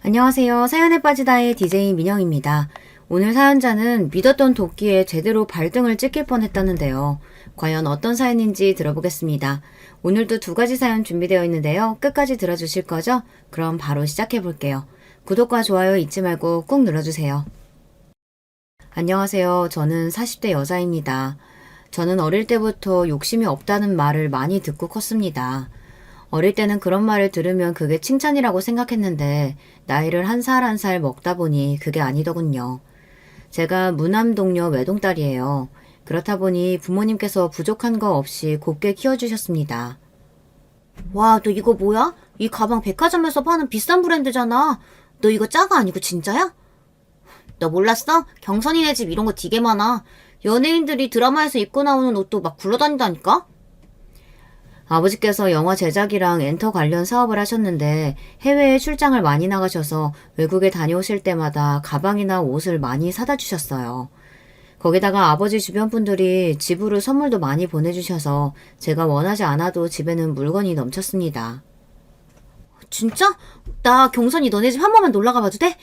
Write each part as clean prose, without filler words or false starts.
안녕하세요. 사연에 빠지다의 DJ 민영입니다. 오늘 사연자는 믿었던 도끼에 제대로 발등을 찍힐 뻔했다는데요. 과연 어떤 사연인지 들어보겠습니다. 오늘도 두 가지 사연 준비되어 있는데요. 끝까지 들어주실 거죠? 그럼 바로 시작해 볼게요. 구독과 좋아요 잊지 말고 꾹 눌러주세요. 안녕하세요. 저는 40대 여자입니다. 저는 어릴 때부터 욕심이 없다는 말을 많이 듣고 컸습니다. 어릴 때는 그런 말을 들으면 그게 칭찬이라고 생각했는데 나이를 한 살 한 살 먹다 보니 그게 아니더군요. 제가 무남 동료 외동딸이에요. 그렇다 보니 부모님께서 부족한 거 없이 곱게 키워주셨습니다. 와, 너 이거 뭐야? 이 가방 백화점에서 파는 비싼 브랜드잖아. 너 이거 짜가 아니고 진짜야? 너 몰랐어? 경선이네 집 이런 거 되게 많아. 연예인들이 드라마에서 입고 나오는 옷도 막 굴러다닌다니까? 아버지께서 영화 제작이랑 엔터 관련 사업을 하셨는데 해외에 출장을 많이 나가셔서 외국에 다녀오실 때마다 가방이나 옷을 많이 사다 주셨어요. 거기다가 아버지 주변 분들이 집으로 선물도 많이 보내주셔서 제가 원하지 않아도 집에는 물건이 넘쳤습니다. 진짜? 나 경선이 너네 집 한 번만 놀러 가봐도 돼?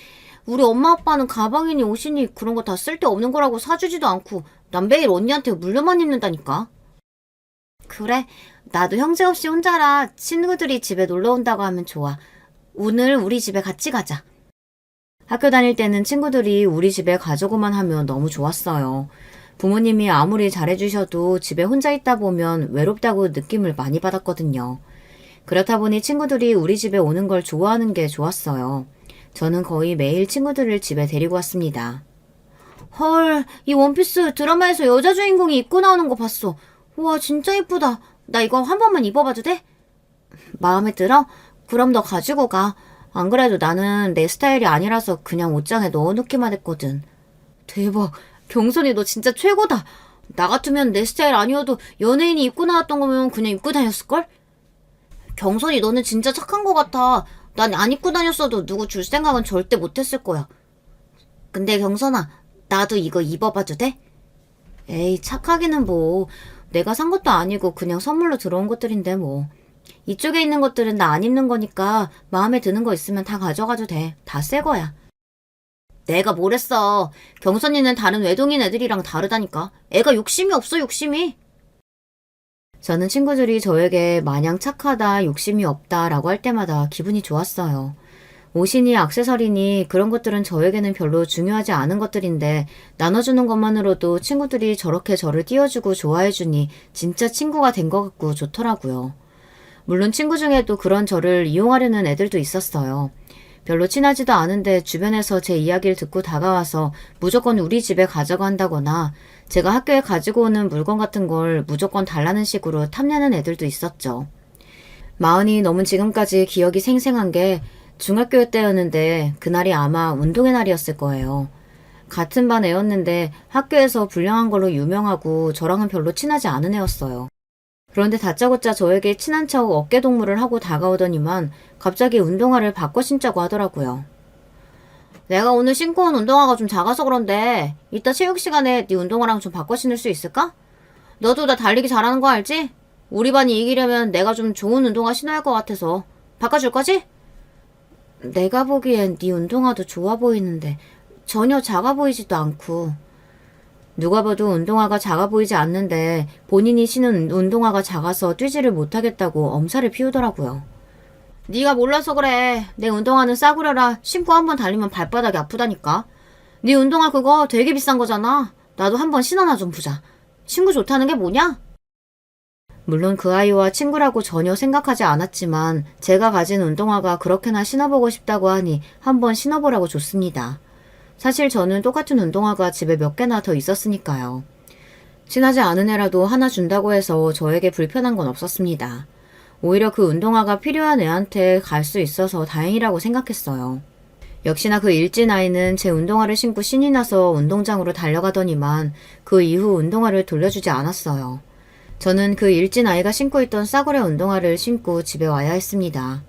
우리 엄마 아빠는 가방이니 옷이니 그런 거 다 쓸데없는 거라고 사주지도 않고 난 매일 언니한테 물려만 입는다니까. 그래, 나도 형제 없이 혼자라 친구들이 집에 놀러 온다고 하면 좋아. 오늘 우리 집에 같이 가자. 학교 다닐 때는 친구들이 우리 집에 가자고만 하면 너무 좋았어요. 부모님이 아무리 잘해주셔도 집에 혼자 있다 보면 외롭다고 느낌을 많이 받았거든요. 그렇다 보니 친구들이 우리 집에 오는 걸 좋아하는 게 좋았어요. 저는 거의 매일 친구들을 집에 데리고 왔습니다. 헐, 이 원피스 드라마에서 여자 주인공이 입고 나오는 거 봤어. 우와, 진짜 예쁘다. 나 이거 한 번만 입어봐도 돼? 마음에 들어? 그럼 너 가지고 가. 안 그래도 나는 내 스타일이 아니라서 그냥 옷장에 넣어놓기만 했거든. 대박. 경선이 너 진짜 최고다. 나 같으면 내 스타일 아니어도 연예인이 입고 나왔던 거면 그냥 입고 다녔을걸? 경선이 너는 진짜 착한 거 같아. 난 안 입고 다녔어도 누구 줄 생각은 절대 못했을 거야. 근데 경선아, 나도 이거 입어봐도 돼? 에이, 착하기는 뭐. 내가 산 것도 아니고 그냥 선물로 들어온 것들인데 뭐. 이쪽에 있는 것들은 나 안 입는 거니까 마음에 드는 거 있으면 다 가져가도 돼. 다 새 거야. 내가 뭘 했어. 경선이는 다른 외동인 애들이랑 다르다니까. 애가 욕심이 없어, 욕심이. 저는 친구들이 저에게 마냥 착하다, 욕심이 없다라고 할 때마다 기분이 좋았어요. 옷이니 액세서리니 그런 것들은 저에게는 별로 중요하지 않은 것들인데 나눠주는 것만으로도 친구들이 저렇게 저를 띄워주고 좋아해주니 진짜 친구가 된 것 같고 좋더라고요. 물론 친구 중에도 그런 저를 이용하려는 애들도 있었어요. 별로 친하지도 않은데 주변에서 제 이야기를 듣고 다가와서 무조건 우리 집에 가져간다거나 제가 학교에 가지고 오는 물건 같은 걸 무조건 달라는 식으로 탐내는 애들도 있었죠. 마흔이 넘은 지금까지 기억이 생생한 게 중학교 때였는데 그날이 아마 운동의 날이었을 거예요. 같은 반 애였는데 학교에서 불량한 걸로 유명하고 저랑은 별로 친하지 않은 애였어요. 그런데 다짜고짜 저에게 친한 척 어깨동무를 하고 다가오더니만 갑자기 운동화를 바꿔 신자고 하더라고요. 내가 오늘 신고 온 운동화가 좀 작아서 그런데 이따 체육 시간에 네 운동화랑 좀 바꿔 신을 수 있을까? 너도 나 달리기 잘하는 거 알지? 우리 반이 이기려면 내가 좀 좋은 운동화 신어야 할 것 같아서 바꿔줄 거지? 내가 보기엔 네 운동화도 좋아 보이는데 전혀 작아 보이지도 않고. 누가 봐도 운동화가 작아 보이지 않는데 본인이 신은 운동화가 작아서 뛰지를 못하겠다고 엄살을 피우더라고요. 네가 몰라서 그래. 내 운동화는 싸구려라. 신고 한번 달리면 발바닥이 아프다니까. 네 운동화 그거 되게 비싼 거잖아. 나도 한번 신어나 좀 보자. 친구 좋다는 게 뭐냐? 물론 그 아이와 친구라고 전혀 생각하지 않았지만 제가 가진 운동화가 그렇게나 신어보고 싶다고 하니 한번 신어보라고 줬습니다. 사실 저는 똑같은 운동화가 집에 몇 개나 더 있었으니까요. 친하지 않은 애라도 하나 준다고 해서 저에게 불편한 건 없었습니다. 오히려 그 운동화가 필요한 애한테 갈 수 있어서 다행이라고 생각했어요. 역시나 그 일진 아이는 제 운동화를 신고 신이 나서 운동장으로 달려가더니만 그 이후 운동화를 돌려주지 않았어요. 저는 그 일진 아이가 신고 있던 싸구려 운동화를 신고 집에 와야 했습니다.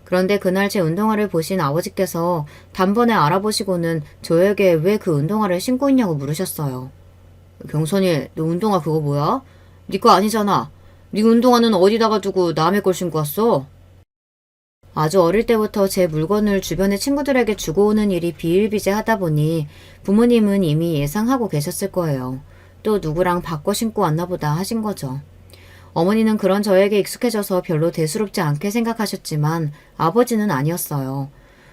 그런데 그날 제 운동화를 보신 아버지께서 단번에 알아보시고는 저에게 왜 그 운동화를 신고 있냐고 물으셨어요. 경선이, 너 운동화 그거 뭐야? 네 거 아니잖아. 네 운동화는 어디다가 두고 남의 걸 신고 왔어? 아주 어릴 때부터 제 물건을 주변의 친구들에게 주고 오는 일이 비일비재하다 보니 부모님은 이미 예상하고 계셨을 거예요. 또 누구랑 바꿔 신고 왔나 보다 하신 거죠. 어머니는 그런 저에게 익숙해져서 별로 대수롭지 않게 생각하셨지만 아버지는 아니었어요.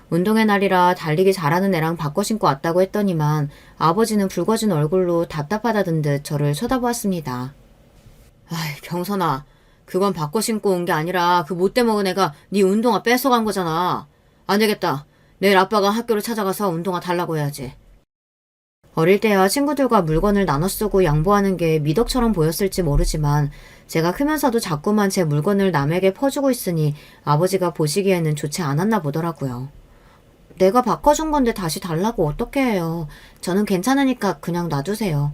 운동의 날이라 달리기 잘하는 애랑 바꿔 신고 왔다고 했더니만 아버지는 붉어진 얼굴로 답답하다던 듯 저를 쳐다보았습니다. 아이, 경선아. 그건 바꿔 신고 온 게 아니라 그 못돼 먹은 애가 네 운동화 뺏어간 거잖아. 안 되겠다. 내일 아빠가 학교를 찾아가서 운동화 달라고 해야지. 어릴 때야 친구들과 물건을 나눠 쓰고 양보하는 게 미덕처럼 보였을지 모르지만 제가 크면서도 자꾸만 제 물건을 남에게 퍼주고 있으니 아버지가 보시기에는 좋지 않았나 보더라고요. 내가 바꿔준 건데 다시 달라고 어떻게 해요. 저는 괜찮으니까 그냥 놔두세요.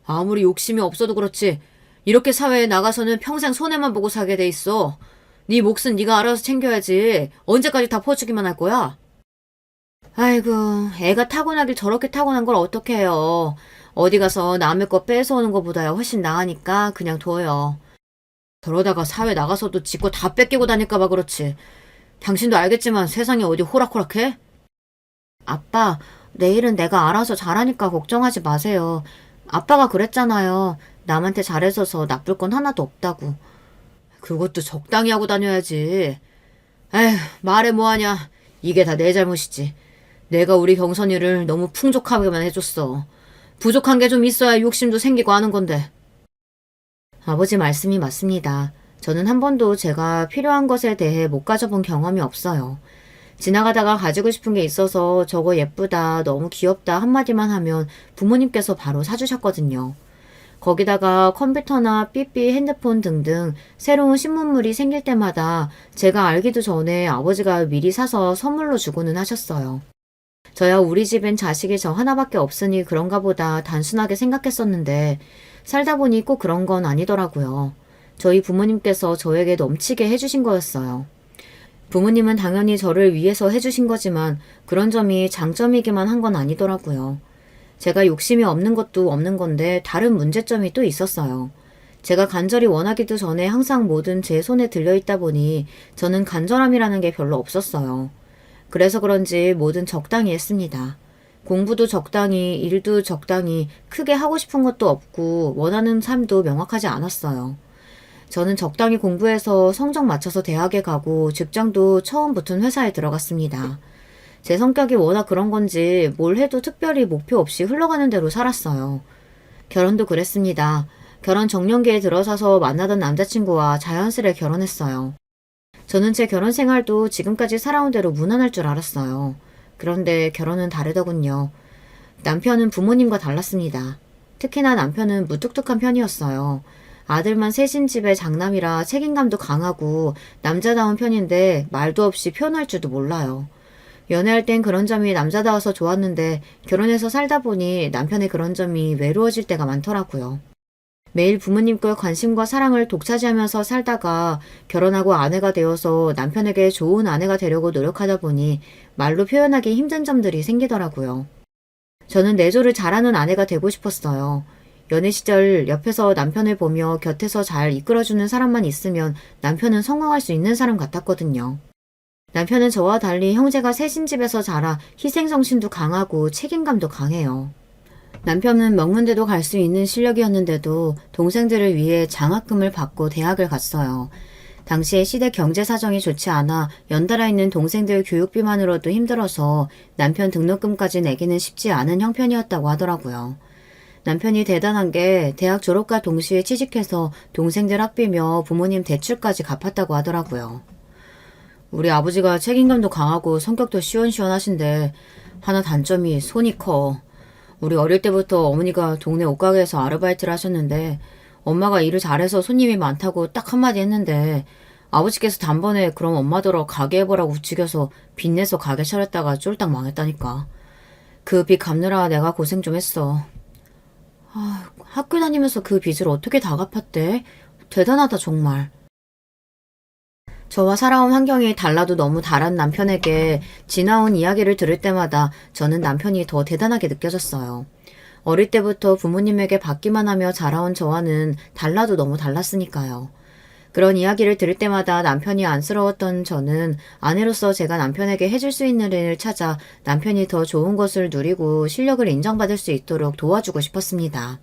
아무리 욕심이 없어도 그렇지. 이렇게 사회에 나가서는 평생 손해만 보고 살게 돼 있어. 네 몫은 네가 알아서 챙겨야지. 언제까지 다 퍼주기만 할 거야? 아이고, 애가 타고나길 저렇게 타고난 걸 어떻게 해요. 어디 가서 남의 거 뺏어오는 것보다야 훨씬 나으니까 그냥 둬요. 저러다가 사회 나가서도 지 거 다 뺏기고 다닐까봐 그렇지. 당신도 알겠지만 세상이 어디 호락호락해? 아빠, 내일은 내가 알아서 잘하니까 걱정하지 마세요. 아빠가 그랬잖아요. 남한테 잘해줘서 나쁠 건 하나도 없다고. 그것도 적당히 하고 다녀야지. 에휴, 말해 뭐하냐. 이게 다 내 잘못이지. 내가 우리 경선이를 너무 풍족하게만 해줬어. 부족한 게 좀 있어야 욕심도 생기고 하는 건데. 아버지 말씀이 맞습니다. 저는 한 번도 제가 필요한 것에 대해 못 가져본 경험이 없어요. 지나가다가 가지고 싶은 게 있어서 저거 예쁘다, 너무 귀엽다 한마디만 하면 부모님께서 바로 사주셨거든요. 거기다가 컴퓨터나 삐삐, 핸드폰 등등 새로운 신문물이 생길 때마다 제가 알기도 전에 아버지가 미리 사서 선물로 주고는 하셨어요. 저야 우리 집엔 자식이 저 하나밖에 없으니 그런가 보다 단순하게 생각했었는데 살다 보니 꼭 그런 건 아니더라고요. 저희 부모님께서 저에게 넘치게 해주신 거였어요. 부모님은 당연히 저를 위해서 해주신 거지만 그런 점이 장점이기만 한 건 아니더라고요. 제가 욕심이 없는 것도 없는 건데 다른 문제점이 또 있었어요. 제가 간절히 원하기도 전에 항상 뭐든 제 손에 들려있다 보니 저는 간절함이라는 게 별로 없었어요. 그래서 그런지 뭐든 적당히 했습니다. 공부도 적당히, 일도 적당히, 크게 하고 싶은 것도 없고 원하는 삶도 명확하지 않았어요. 저는 적당히 공부해서 성적 맞춰서 대학에 가고 직장도 처음 붙은 회사에 들어갔습니다. 제 성격이 워낙 그런 건지 뭘 해도 특별히 목표 없이 흘러가는 대로 살았어요. 결혼도 그랬습니다. 결혼 정년기에 들어서서 만나던 남자친구와 자연스레 결혼했어요. 저는 제 결혼 생활도 지금까지 살아온 대로 무난할 줄 알았어요. 그런데 결혼은 다르더군요. 남편은 부모님과 달랐습니다. 특히나 남편은 무뚝뚝한 편이었어요. 아들만 셋인 집의 장남이라 책임감도 강하고 남자다운 편인데 말도 없이 표현할 줄도 몰라요. 연애할 땐 그런 점이 남자다워서 좋았는데 결혼해서 살다 보니 남편의 그런 점이 외로워질 때가 많더라고요. 매일 부모님과 관심과 사랑을 독차지하면서 살다가 결혼하고 아내가 되어서 남편에게 좋은 아내가 되려고 노력하다 보니 말로 표현하기 힘든 점들이 생기더라고요. 저는 내조를 잘하는 아내가 되고 싶었어요. 연애 시절 옆에서 남편을 보며 곁에서 잘 이끌어주는 사람만 있으면 남편은 성공할 수 있는 사람 같았거든요. 남편은 저와 달리 형제가 셋인 집에서 자라 희생정신도 강하고 책임감도 강해요. 남편은 먹는 데도 갈 수 있는 실력이었는데도 동생들을 위해 장학금을 받고 대학을 갔어요. 당시에 시대 경제 사정이 좋지 않아 연달아 있는 동생들 교육비만으로도 힘들어서 남편 등록금까지 내기는 쉽지 않은 형편이었다고 하더라고요. 남편이 대단한 게 대학 졸업과 동시에 취직해서 동생들 학비며 부모님 대출까지 갚았다고 하더라고요. 우리 아버지가 책임감도 강하고 성격도 시원시원하신데 하나 단점이 손이 커. 우리 어릴 때부터 어머니가 동네 옷가게에서 아르바이트를 하셨는데 엄마가 일을 잘해서 손님이 많다고 딱 한마디 했는데 아버지께서 단번에 그럼 엄마더러 가게 해보라고 부추겨서 빚내서 가게 차렸다가 쫄딱 망했다니까. 그 빚 갚느라 내가 고생 좀 했어. 학교 다니면서 그 빚을 어떻게 다 갚았대? 대단하다 정말. 저와 살아온 환경이 달라도 너무 다른 남편에게 지나온 이야기를 들을 때마다 저는 남편이 더 대단하게 느껴졌어요. 어릴 때부터 부모님에게 받기만 하며 자라온 저와는 달라도 너무 달랐으니까요. 그런 이야기를 들을 때마다 남편이 안쓰러웠던 저는 아내로서 제가 남편에게 해줄 수 있는 일을 찾아 남편이 더 좋은 것을 누리고 실력을 인정받을 수 있도록 도와주고 싶었습니다.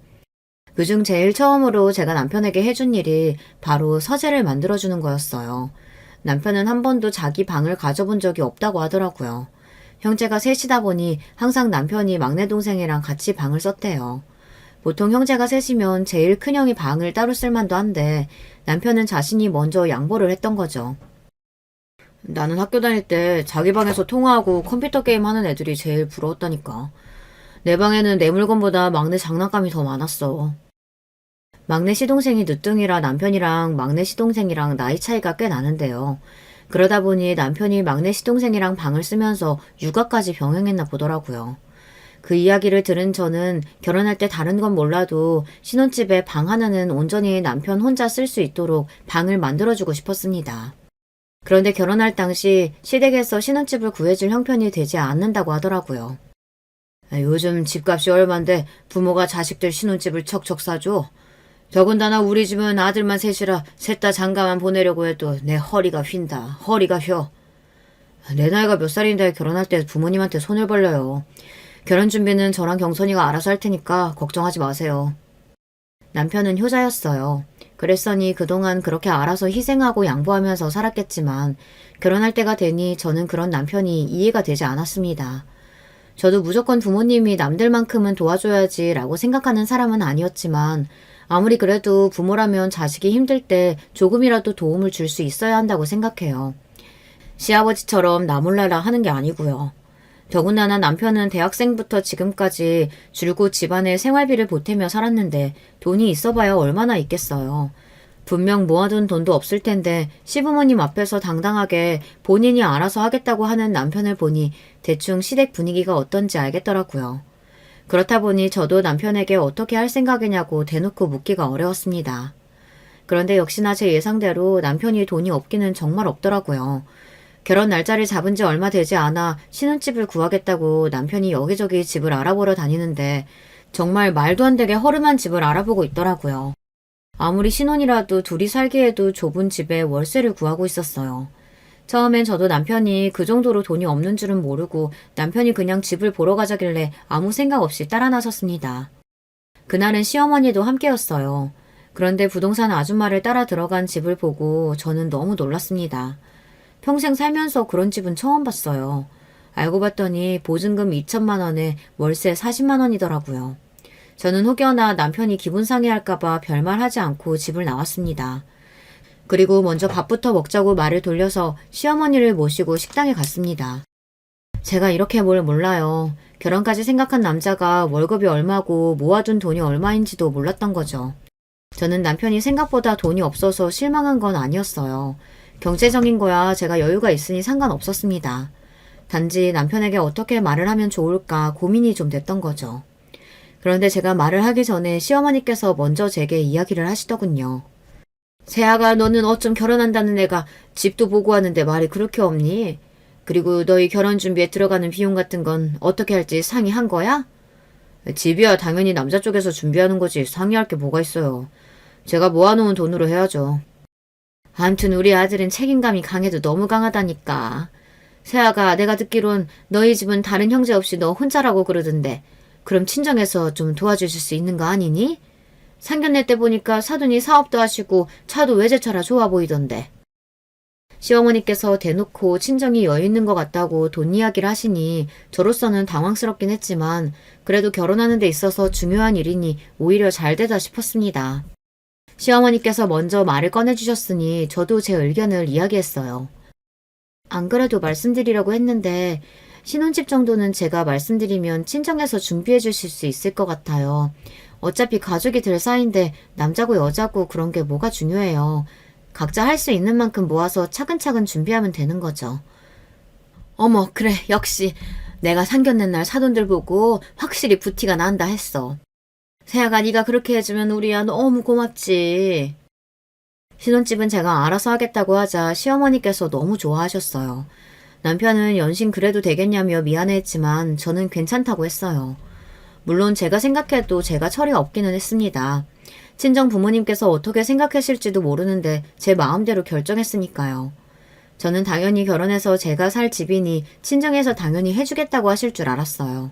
그중 제일 처음으로 제가 남편에게 해준 일이 바로 서재를 만들어주는 거였어요. 남편은 한 번도 자기 방을 가져본 적이 없다고 하더라고요. 형제가 셋이다 보니 항상 남편이 막내 동생이랑 같이 방을 썼대요. 보통 형제가 셋이면 제일 큰 형이 방을 따로 쓸 만도 한데 남편은 자신이 먼저 양보를 했던 거죠. 나는 학교 다닐 때 자기 방에서 통화하고 컴퓨터 게임 하는 애들이 제일 부러웠다니까. 내 방에는 내 물건보다 막내 장난감이 더 많았어. 막내 시동생이 늦둥이라 남편이랑 막내 시동생이랑 나이 차이가 꽤 나는데요. 그러다 보니 남편이 막내 시동생이랑 방을 쓰면서 육아까지 병행했나 보더라고요. 그 이야기를 들은 저는 결혼할 때 다른 건 몰라도 신혼집에 방 하나는 온전히 남편 혼자 쓸 수 있도록 방을 만들어주고 싶었습니다. 그런데 결혼할 당시 시댁에서 신혼집을 구해줄 형편이 되지 않는다고 하더라고요. 요즘 집값이 얼만데 부모가 자식들 신혼집을 척척 사줘. 더군다나 우리 집은 아들만 셋이라 셋 다 장가만 보내려고 해도 내 허리가 휜다. 허리가 휘어. 내 나이가 몇 살인데 결혼할 때 부모님한테 손을 벌려요. 결혼 준비는 저랑 경선이가 알아서 할 테니까 걱정하지 마세요. 남편은 효자였어요. 그랬으니 그동안 그렇게 알아서 희생하고 양보하면서 살았겠지만 결혼할 때가 되니 저는 그런 남편이 이해가 되지 않았습니다. 저도 무조건 부모님이 남들만큼은 도와줘야지 라고 생각하는 사람은 아니었지만 아무리 그래도 부모라면 자식이 힘들 때 조금이라도 도움을 줄 수 있어야 한다고 생각해요. 시아버지처럼 나 몰라라 하는 게 아니고요. 더군다나 남편은 대학생부터 지금까지 줄곧 집안의 생활비를 보태며 살았는데 돈이 있어봐야 얼마나 있겠어요. 분명 모아둔 돈도 없을 텐데 시부모님 앞에서 당당하게 본인이 알아서 하겠다고 하는 남편을 보니 대충 시댁 분위기가 어떤지 알겠더라고요. 그렇다 보니 저도 남편에게 어떻게 할 생각이냐고 대놓고 묻기가 어려웠습니다. 그런데 역시나 제 예상대로 남편이 돈이 없기는 정말 없더라고요. 결혼 날짜를 잡은 지 얼마 되지 않아 신혼집을 구하겠다고 남편이 여기저기 집을 알아보러 다니는데 정말 말도 안 되게 허름한 집을 알아보고 있더라고요. 아무리 신혼이라도 둘이 살기에도 좁은 집에 월세를 구하고 있었어요. 처음엔 저도 남편이 그 정도로 돈이 없는 줄은 모르고 남편이 그냥 집을 보러 가자길래 아무 생각 없이 따라 나섰습니다. 그날은 시어머니도 함께였어요. 그런데 부동산 아줌마를 따라 들어간 집을 보고 저는 너무 놀랐습니다. 평생 살면서 그런 집은 처음 봤어요. 알고 봤더니 보증금 2천만 원에 월세 40만 원이더라고요. 저는 혹여나 남편이 기분 상해할까봐 별말 하지 않고 집을 나왔습니다. 그리고 먼저 밥부터 먹자고 말을 돌려서 시어머니를 모시고 식당에 갔습니다. 제가 이렇게 뭘 몰라요. 결혼까지 생각한 남자가 월급이 얼마고 모아둔 돈이 얼마인지도 몰랐던 거죠. 저는 남편이 생각보다 돈이 없어서 실망한 건 아니었어요. 경제적인 거야 제가 여유가 있으니 상관없었습니다. 단지 남편에게 어떻게 말을 하면 좋을까 고민이 좀 됐던 거죠. 그런데 제가 말을 하기 전에 시어머니께서 먼저 제게 이야기를 하시더군요. 세아가 너는 어쩜 결혼한다는 애가 집도 보고 하는데 말이 그렇게 없니? 그리고 너희 결혼 준비에 들어가는 비용 같은 건 어떻게 할지 상의한 거야? 집이야 당연히 남자 쪽에서 준비하는 거지 상의할 게 뭐가 있어요. 제가 모아놓은 돈으로 해야죠. 암튼 우리 아들은 책임감이 강해도 너무 강하다니까. 세아가 내가 듣기론 너희 집은 다른 형제 없이 너 혼자라고 그러던데 그럼 친정에서 좀 도와주실 수 있는 거 아니니? 상견례 때 보니까 사돈이 사업도 하시고 차도 외제차라 좋아 보이던데. 시어머니께서 대놓고 친정이 여유 있는 것 같다고 돈 이야기를 하시니 저로서는 당황스럽긴 했지만 그래도 결혼하는 데 있어서 중요한 일이니 오히려 잘 되다 싶었습니다. 시어머니께서 먼저 말을 꺼내주셨으니 저도 제 의견을 이야기했어요. 안 그래도 말씀드리려고 했는데 신혼집 정도는 제가 말씀드리면 친정에서 준비해 주실 수 있을 것 같아요. 어차피 가족이 될 사이인데 남자고 여자고 그런 게 뭐가 중요해요. 각자 할 수 있는 만큼 모아서 차근차근 준비하면 되는 거죠. 어머 그래 역시 내가 상견례 날 사돈들 보고 확실히 부티가 난다 했어. 세아가 네가 그렇게 해주면 우리야 너무 고맙지. 신혼집은 제가 알아서 하겠다고 하자 시어머니께서 너무 좋아하셨어요. 남편은 연신 그래도 되겠냐며 미안해했지만 저는 괜찮다고 했어요. 물론 제가 생각해도 제가 철이 없기는 했습니다. 친정 부모님께서 어떻게 생각하실지도 모르는데 제 마음대로 결정했으니까요. 저는 당연히 결혼해서 제가 살 집이니 친정에서 당연히 해주겠다고 하실 줄 알았어요.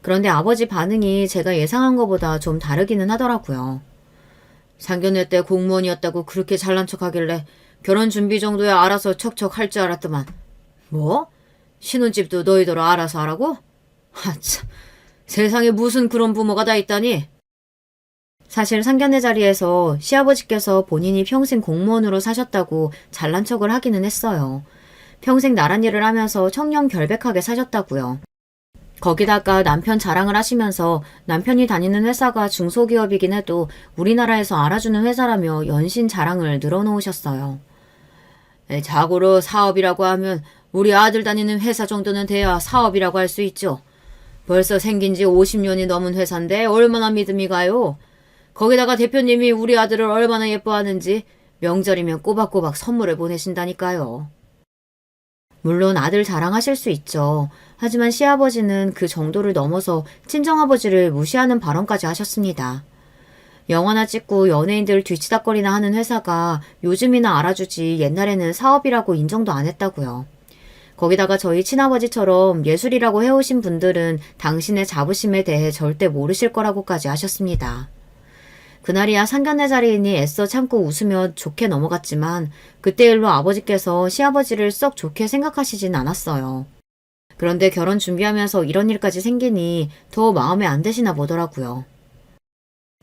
그런데 아버지 반응이 제가 예상한 것보다 좀 다르기는 하더라고요. 상견례 때 공무원이었다고 그렇게 잘난 척하길래 결혼 준비 정도야 알아서 척척 할 줄 알았더만. 뭐? 신혼집도 너희들 알아서 하라고? 하참, 세상에 무슨 그런 부모가 다 있다니? 사실 상견례 자리에서 시아버지께서 본인이 평생 공무원으로 사셨다고 잘난 척을 하기는 했어요. 평생 나란 일을 하면서 청렴 결백하게 사셨다고요. 거기다가 남편 자랑을 하시면서 남편이 다니는 회사가 중소기업이긴 해도 우리나라에서 알아주는 회사라며 연신 자랑을 늘어놓으셨어요. 자고로 사업이라고 하면 우리 아들 다니는 회사 정도는 돼야 사업이라고 할 수 있죠. 벌써 생긴 지 50년이 넘은 회사인데 얼마나 믿음이 가요. 거기다가 대표님이 우리 아들을 얼마나 예뻐하는지 명절이면 꼬박꼬박 선물을 보내신다니까요. 물론 아들 자랑하실 수 있죠. 하지만 시아버지는 그 정도를 넘어서 친정아버지를 무시하는 발언까지 하셨습니다. 영화나 찍고 연예인들 뒤치다거리나 하는 회사가 요즘이나 알아주지 옛날에는 사업이라고 인정도 안 했다고요. 거기다가 저희 친아버지처럼 예술이라고 해오신 분들은 당신의 자부심에 대해 절대 모르실 거라고까지 하셨습니다. 그날이야 상견례 자리이니 애써 참고 웃으며 좋게 넘어갔지만 그때 일로 아버지께서 시아버지를 썩 좋게 생각하시진 않았어요. 그런데 결혼 준비하면서 이런 일까지 생기니 더 마음에 안 드시나 보더라고요.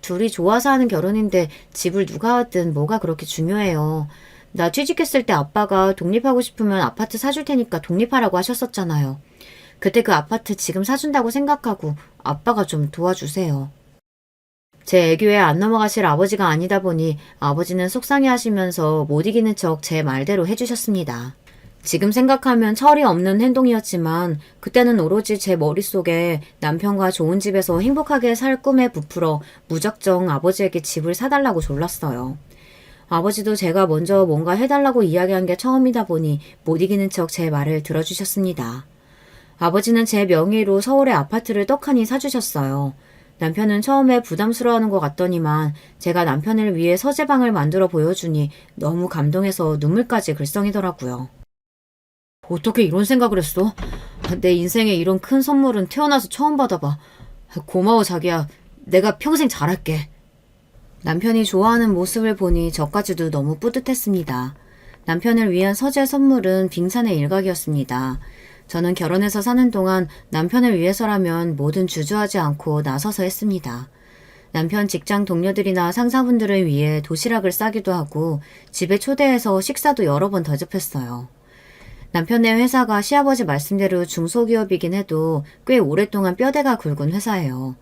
둘이 좋아서 하는 결혼인데 집을 누가 하든 뭐가 그렇게 중요해요. 나 취직했을 때 아빠가 독립하고 싶으면 아파트 사줄 테니까 독립하라고 하셨었잖아요. 그때 그 아파트 지금 사준다고 생각하고 아빠가 좀 도와주세요. 제 애교에 안 넘어가실 아버지가 아니다 보니 아버지는 속상해 하시면서 못 이기는 척 제 말대로 해주셨습니다. 지금 생각하면 철이 없는 행동이었지만 그때는 오로지 제 머릿속에 남편과 좋은 집에서 행복하게 살 꿈에 부풀어 무작정 아버지에게 집을 사달라고 졸랐어요. 아버지도 제가 먼저 뭔가 해달라고 이야기한 게 처음이다 보니 못 이기는 척 제 말을 들어주셨습니다. 아버지는 제 명의로 서울에 아파트를 떡하니 사주셨어요. 남편은 처음에 부담스러워하는 것 같더니만 제가 남편을 위해 서재방을 만들어 보여주니 너무 감동해서 눈물까지 글썽이더라고요. 어떻게 이런 생각을 했어? 내 인생에 이런 큰 선물은 태어나서 처음 받아봐. 고마워 자기야. 내가 평생 잘할게. 남편이 좋아하는 모습을 보니 저까지도 너무 뿌듯했습니다. 남편을 위한 서재 선물은 빙산의 일각이었습니다. 저는 결혼해서 사는 동안 남편을 위해서라면 뭐든 주저하지 않고 나서서 했습니다. 남편 직장 동료들이나 상사분들을 위해 도시락을 싸기도 하고 집에 초대해서 식사도 여러 번 대접했어요. 남편네 회사가 시아버지 말씀대로 중소기업이긴 해도 꽤 오랫동안 뼈대가 굵은 회사예요.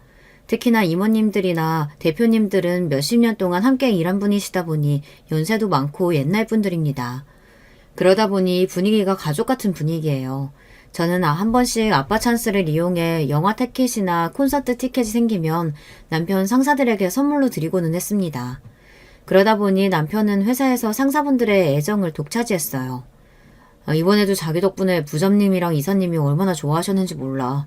특히나 임원님들이나 대표님들은 몇십 년 동안 함께 일한 분이시다 보니 연세도 많고 옛날 분들입니다. 그러다 보니 분위기가 가족 같은 분위기예요. 저는 한 번씩 아빠 찬스를 이용해 영화 티켓이나 콘서트 티켓이 생기면 남편 상사들에게 선물로 드리고는 했습니다. 그러다 보니 남편은 회사에서 상사분들의 애정을 독차지했어요. 이번에도 자기 덕분에 부장님이랑 이사님이 얼마나 좋아하셨는지 몰라.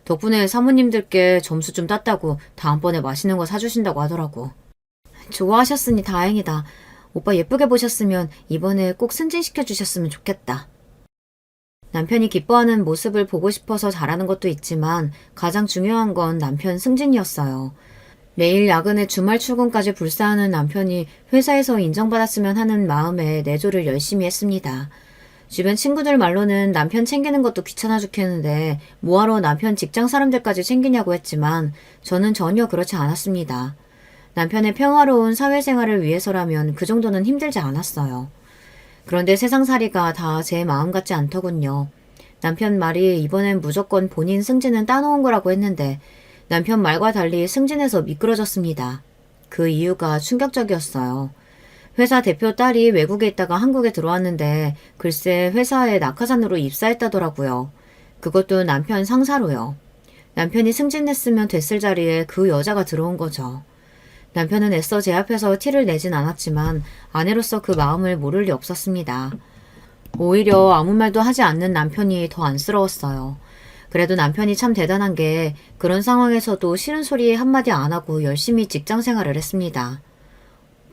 덕분에 사모님들께 점수 좀 땄다고 다음번에 맛있는 거 사주신다고 하더라고. 좋아하셨으니 다행이다. 오빠 예쁘게 보셨으면 이번에 꼭 승진시켜 주셨으면 좋겠다. 남편이 기뻐하는 모습을 보고 싶어서 잘하는 것도 있지만 가장 중요한 건 남편 승진이었어요. 매일 야근에 주말 출근까지 불사하는 남편이 회사에서 인정받았으면 하는 마음에 내조를 열심히 했습니다. 주변 친구들 말로는 남편 챙기는 것도 귀찮아 죽겠는데 뭐하러 남편 직장 사람들까지 챙기냐고 했지만 저는 전혀 그렇지 않았습니다. 남편의 평화로운 사회생활을 위해서라면 그 정도는 힘들지 않았어요. 그런데 세상살이가 다 제 마음 같지 않더군요. 남편 말이 이번엔 무조건 본인 승진은 따놓은 거라고 했는데 남편 말과 달리 승진해서 미끄러졌습니다. 그 이유가 충격적이었어요. 회사 대표 딸이 외국에 있다가 한국에 들어왔는데 글쎄 회사에 낙하산으로 입사했다더라고요. 그것도 남편 상사로요. 남편이 승진했으면 됐을 자리에 그 여자가 들어온 거죠. 남편은 애써 제 앞에서 티를 내진 않았지만 아내로서 그 마음을 모를 리 없었습니다. 오히려 아무 말도 하지 않는 남편이 더 안쓰러웠어요. 그래도 남편이 참 대단한 게 그런 상황에서도 싫은 소리 한마디 안 하고 열심히 직장 생활을 했습니다.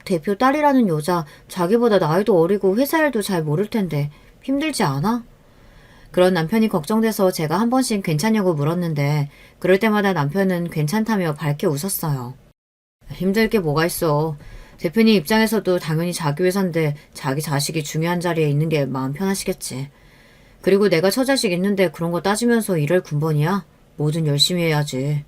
대표 딸이라는 여자, 자기보다 나이도 어리고 회사 일도 잘 모를 텐데 힘들지 않아? 그런 남편이 걱정돼서 제가 한 번씩 괜찮냐고 물었는데 그럴 때마다 남편은 괜찮다며 밝게 웃었어요. 힘들 게 뭐가 있어. 대표님 입장에서도 당연히 자기 회사인데 자기 자식이 중요한 자리에 있는 게 마음 편하시겠지. 그리고 내가 처자식 있는데 그런 거 따지면서 일할 군번이야? 뭐든 열심히 해야지.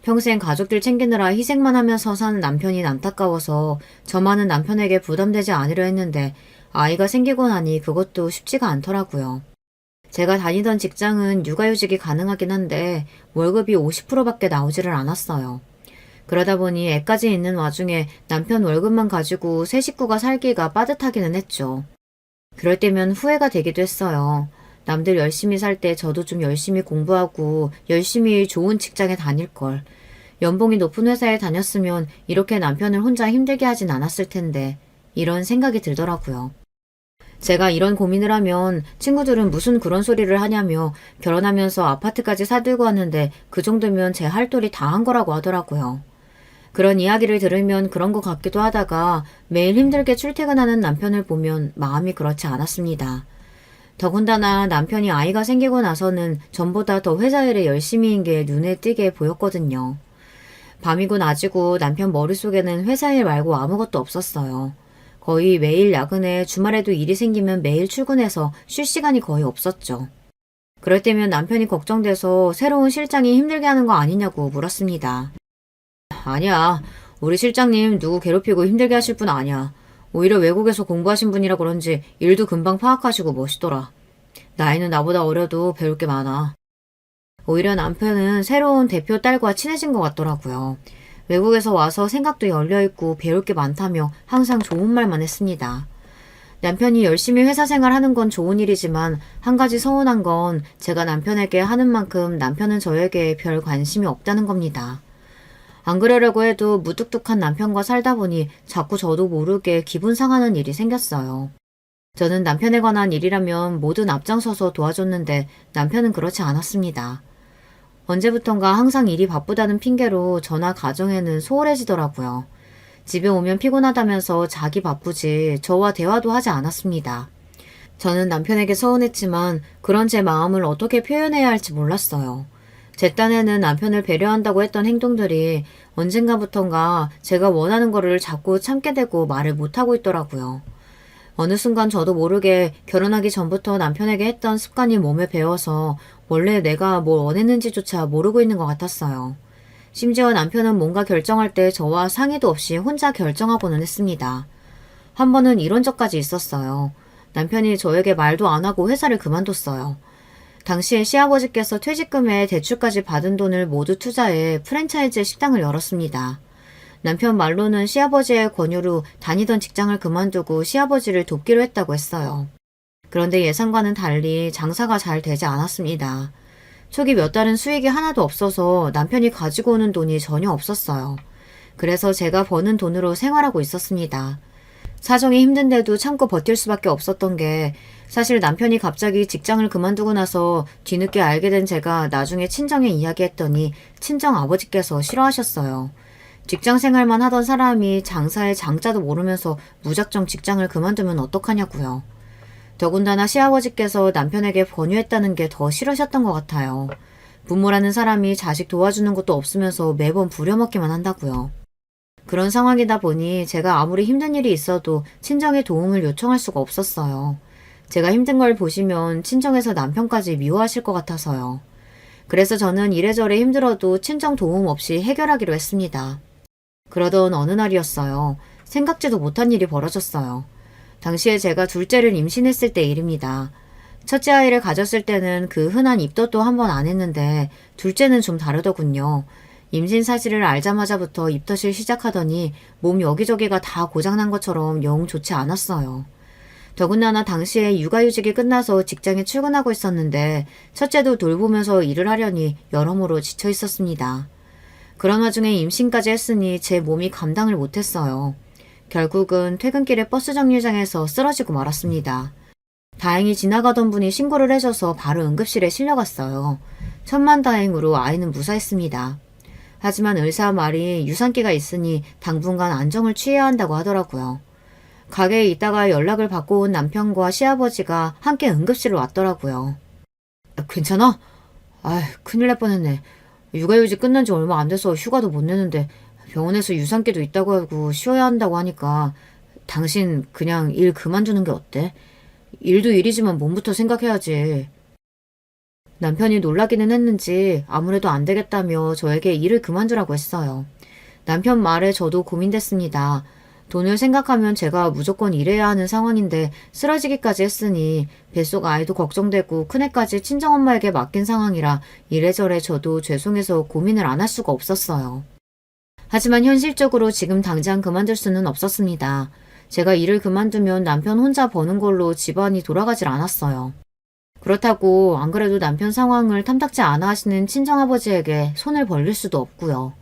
평생 가족들 챙기느라 희생만 하면서 사는 남편이 안타까워서 저 많은 남편에게 부담되지 않으려 했는데 아이가 생기고 나니 그것도 쉽지가 않더라고요. 제가 다니던 직장은 육아휴직이 가능하긴 한데 월급이 50%밖에 나오지를 않았어요. 그러다 보니 애까지 있는 와중에 남편 월급만 가지고 세 식구가 살기가 빠듯하기는 했죠. 그럴 때면 후회가 되기도 했어요. 남들 열심히 살 때 저도 좀 열심히 공부하고 열심히 좋은 직장에 다닐 걸. 연봉이 높은 회사에 다녔으면 이렇게 남편을 혼자 힘들게 하진 않았을 텐데 이런 생각이 들더라고요. 제가 이런 고민을 하면 친구들은 무슨 그런 소리를 하냐며 결혼하면서 아파트까지 사들고 왔는데 그 정도면 제 할 도리 다 한 거라고 하더라고요. 그런 이야기를 들으면 그런 것 같기도 하다가 매일 힘들게 출퇴근하는 남편을 보면 마음이 그렇지 않았습니다. 더군다나 남편이 아이가 생기고 나서는 전보다 더 회사 일에 열심히인 게 눈에 띄게 보였거든요. 밤이고 낮이고 남편 머릿속에는 회사 일 말고 아무것도 없었어요. 거의 매일 야근에 주말에도 일이 생기면 매일 출근해서 쉴 시간이 거의 없었죠. 그럴 때면 남편이 걱정돼서 새로운 실장이 힘들게 하는 거 아니냐고 물었습니다. 아니야. 우리 실장님 누구 괴롭히고 힘들게 하실 분 아니야. 오히려 외국에서 공부하신 분이라 그런지 일도 금방 파악하시고 멋있더라. 나이는 나보다 어려도 배울 게 많아. 오히려 남편은 새로운 대표 딸과 친해진 것 같더라고요. 외국에서 와서 생각도 열려있고 배울 게 많다며 항상 좋은 말만 했습니다. 남편이 열심히 회사 생활하는 건 좋은 일이지만 한 가지 서운한 건 제가 남편에게 하는 만큼 남편은 저에게 별 관심이 없다는 겁니다. 안 그러려고 해도 무뚝뚝한 남편과 살다 보니 자꾸 저도 모르게 기분 상하는 일이 생겼어요. 저는 남편에 관한 일이라면 뭐든 앞장서서 도와줬는데 남편은 그렇지 않았습니다. 언제부턴가 항상 일이 바쁘다는 핑계로 저나 가정에는 소홀해지더라고요. 집에 오면 피곤하다면서 자기 바쁘지 저와 대화도 하지 않았습니다. 저는 남편에게 서운했지만 그런 제 마음을 어떻게 표현해야 할지 몰랐어요. 제 딴에는 남편을 배려한다고 했던 행동들이 언젠가부턴가 제가 원하는 거를 자꾸 참게 되고 말을 못하고 있더라고요. 어느 순간 저도 모르게 결혼하기 전부터 남편에게 했던 습관이 몸에 배어서 원래 내가 뭘 원했는지조차 모르고 있는 것 같았어요. 심지어 남편은 뭔가 결정할 때 저와 상의도 없이 혼자 결정하고는 했습니다. 한 번은 이런 적까지 있었어요. 남편이 저에게 말도 안 하고 회사를 그만뒀어요. 당시에 시아버지께서 퇴직금에 대출까지 받은 돈을 모두 투자해 프랜차이즈 식당을 열었습니다. 남편 말로는 시아버지의 권유로 다니던 직장을 그만두고 시아버지를 돕기로 했다고 했어요. 그런데 예상과는 달리 장사가 잘 되지 않았습니다. 초기 몇 달은 수익이 하나도 없어서 남편이 가지고 오는 돈이 전혀 없었어요. 그래서 제가 버는 돈으로 생활하고 있었습니다. 사정이 힘든데도 참고 버틸 수밖에 없었던 게 사실 남편이 갑자기 직장을 그만두고 나서 뒤늦게 알게 된 제가 나중에 친정에 이야기했더니 친정 아버지께서 싫어하셨어요. 직장 생활만 하던 사람이 장사의 장자도 모르면서 무작정 직장을 그만두면 어떡하냐고요. 더군다나 시아버지께서 남편에게 권유했다는 게 더 싫으셨던 것 같아요. 부모라는 사람이 자식 도와주는 것도 없으면서 매번 부려먹기만 한다고요. 그런 상황이다 보니 제가 아무리 힘든 일이 있어도 친정의 도움을 요청할 수가 없었어요. 제가 힘든 걸 보시면 친정에서 남편까지 미워하실 것 같아서요. 그래서 저는 이래저래 힘들어도 친정 도움 없이 해결하기로 했습니다. 그러던 어느 날이었어요. 생각지도 못한 일이 벌어졌어요. 당시에 제가 둘째를 임신했을 때 일입니다. 첫째 아이를 가졌을 때는 그 흔한 입덧도 한 번 안 했는데 둘째는 좀 다르더군요. 임신 사실을 알자마자부터 입덧을 시작하더니 몸 여기저기가 다 고장난 것처럼 영 좋지 않았어요. 더군다나 당시에 육아휴직이 끝나서 직장에 출근하고 있었는데 첫째도 돌보면서 일을 하려니 여러모로 지쳐 있었습니다. 그런 와중에 임신까지 했으니 제 몸이 감당을 못했어요. 결국은 퇴근길에 버스 정류장에서 쓰러지고 말았습니다. 다행히 지나가던 분이 신고를 해줘서 바로 응급실에 실려갔어요. 천만다행으로 아이는 무사했습니다. 하지만 의사 말이 유산기가 있으니 당분간 안정을 취해야 한다고 하더라고요. 가게에 있다가 연락을 받고 온 남편과 시아버지가 함께 응급실을 왔더라고요. 괜찮아? 큰일 날 뻔했네. 육아휴직 끝난 지 얼마 안 돼서 휴가도 못 내는데 병원에서 유산기도 있다고 하고 쉬어야 한다고 하니까 당신 그냥 일 그만두는 게 어때? 일도 일이지만 몸부터 생각해야지. 남편이 놀라기는 했는지 아무래도 안 되겠다며 저에게 일을 그만두라고 했어요. 남편 말에 저도 고민됐습니다. 돈을 생각하면 제가 무조건 일해야 하는 상황인데 쓰러지기까지 했으니 뱃속 아이도 걱정되고 큰애까지 친정엄마에게 맡긴 상황이라 이래저래 저도 죄송해서 고민을 안 할 수가 없었어요. 하지만 현실적으로 지금 당장 그만둘 수는 없었습니다. 제가 일을 그만두면 남편 혼자 버는 걸로 집안이 돌아가질 않았어요. 그렇다고 안 그래도 남편 상황을 탐탁지 않아 하시는 친정아버지에게 손을 벌릴 수도 없고요.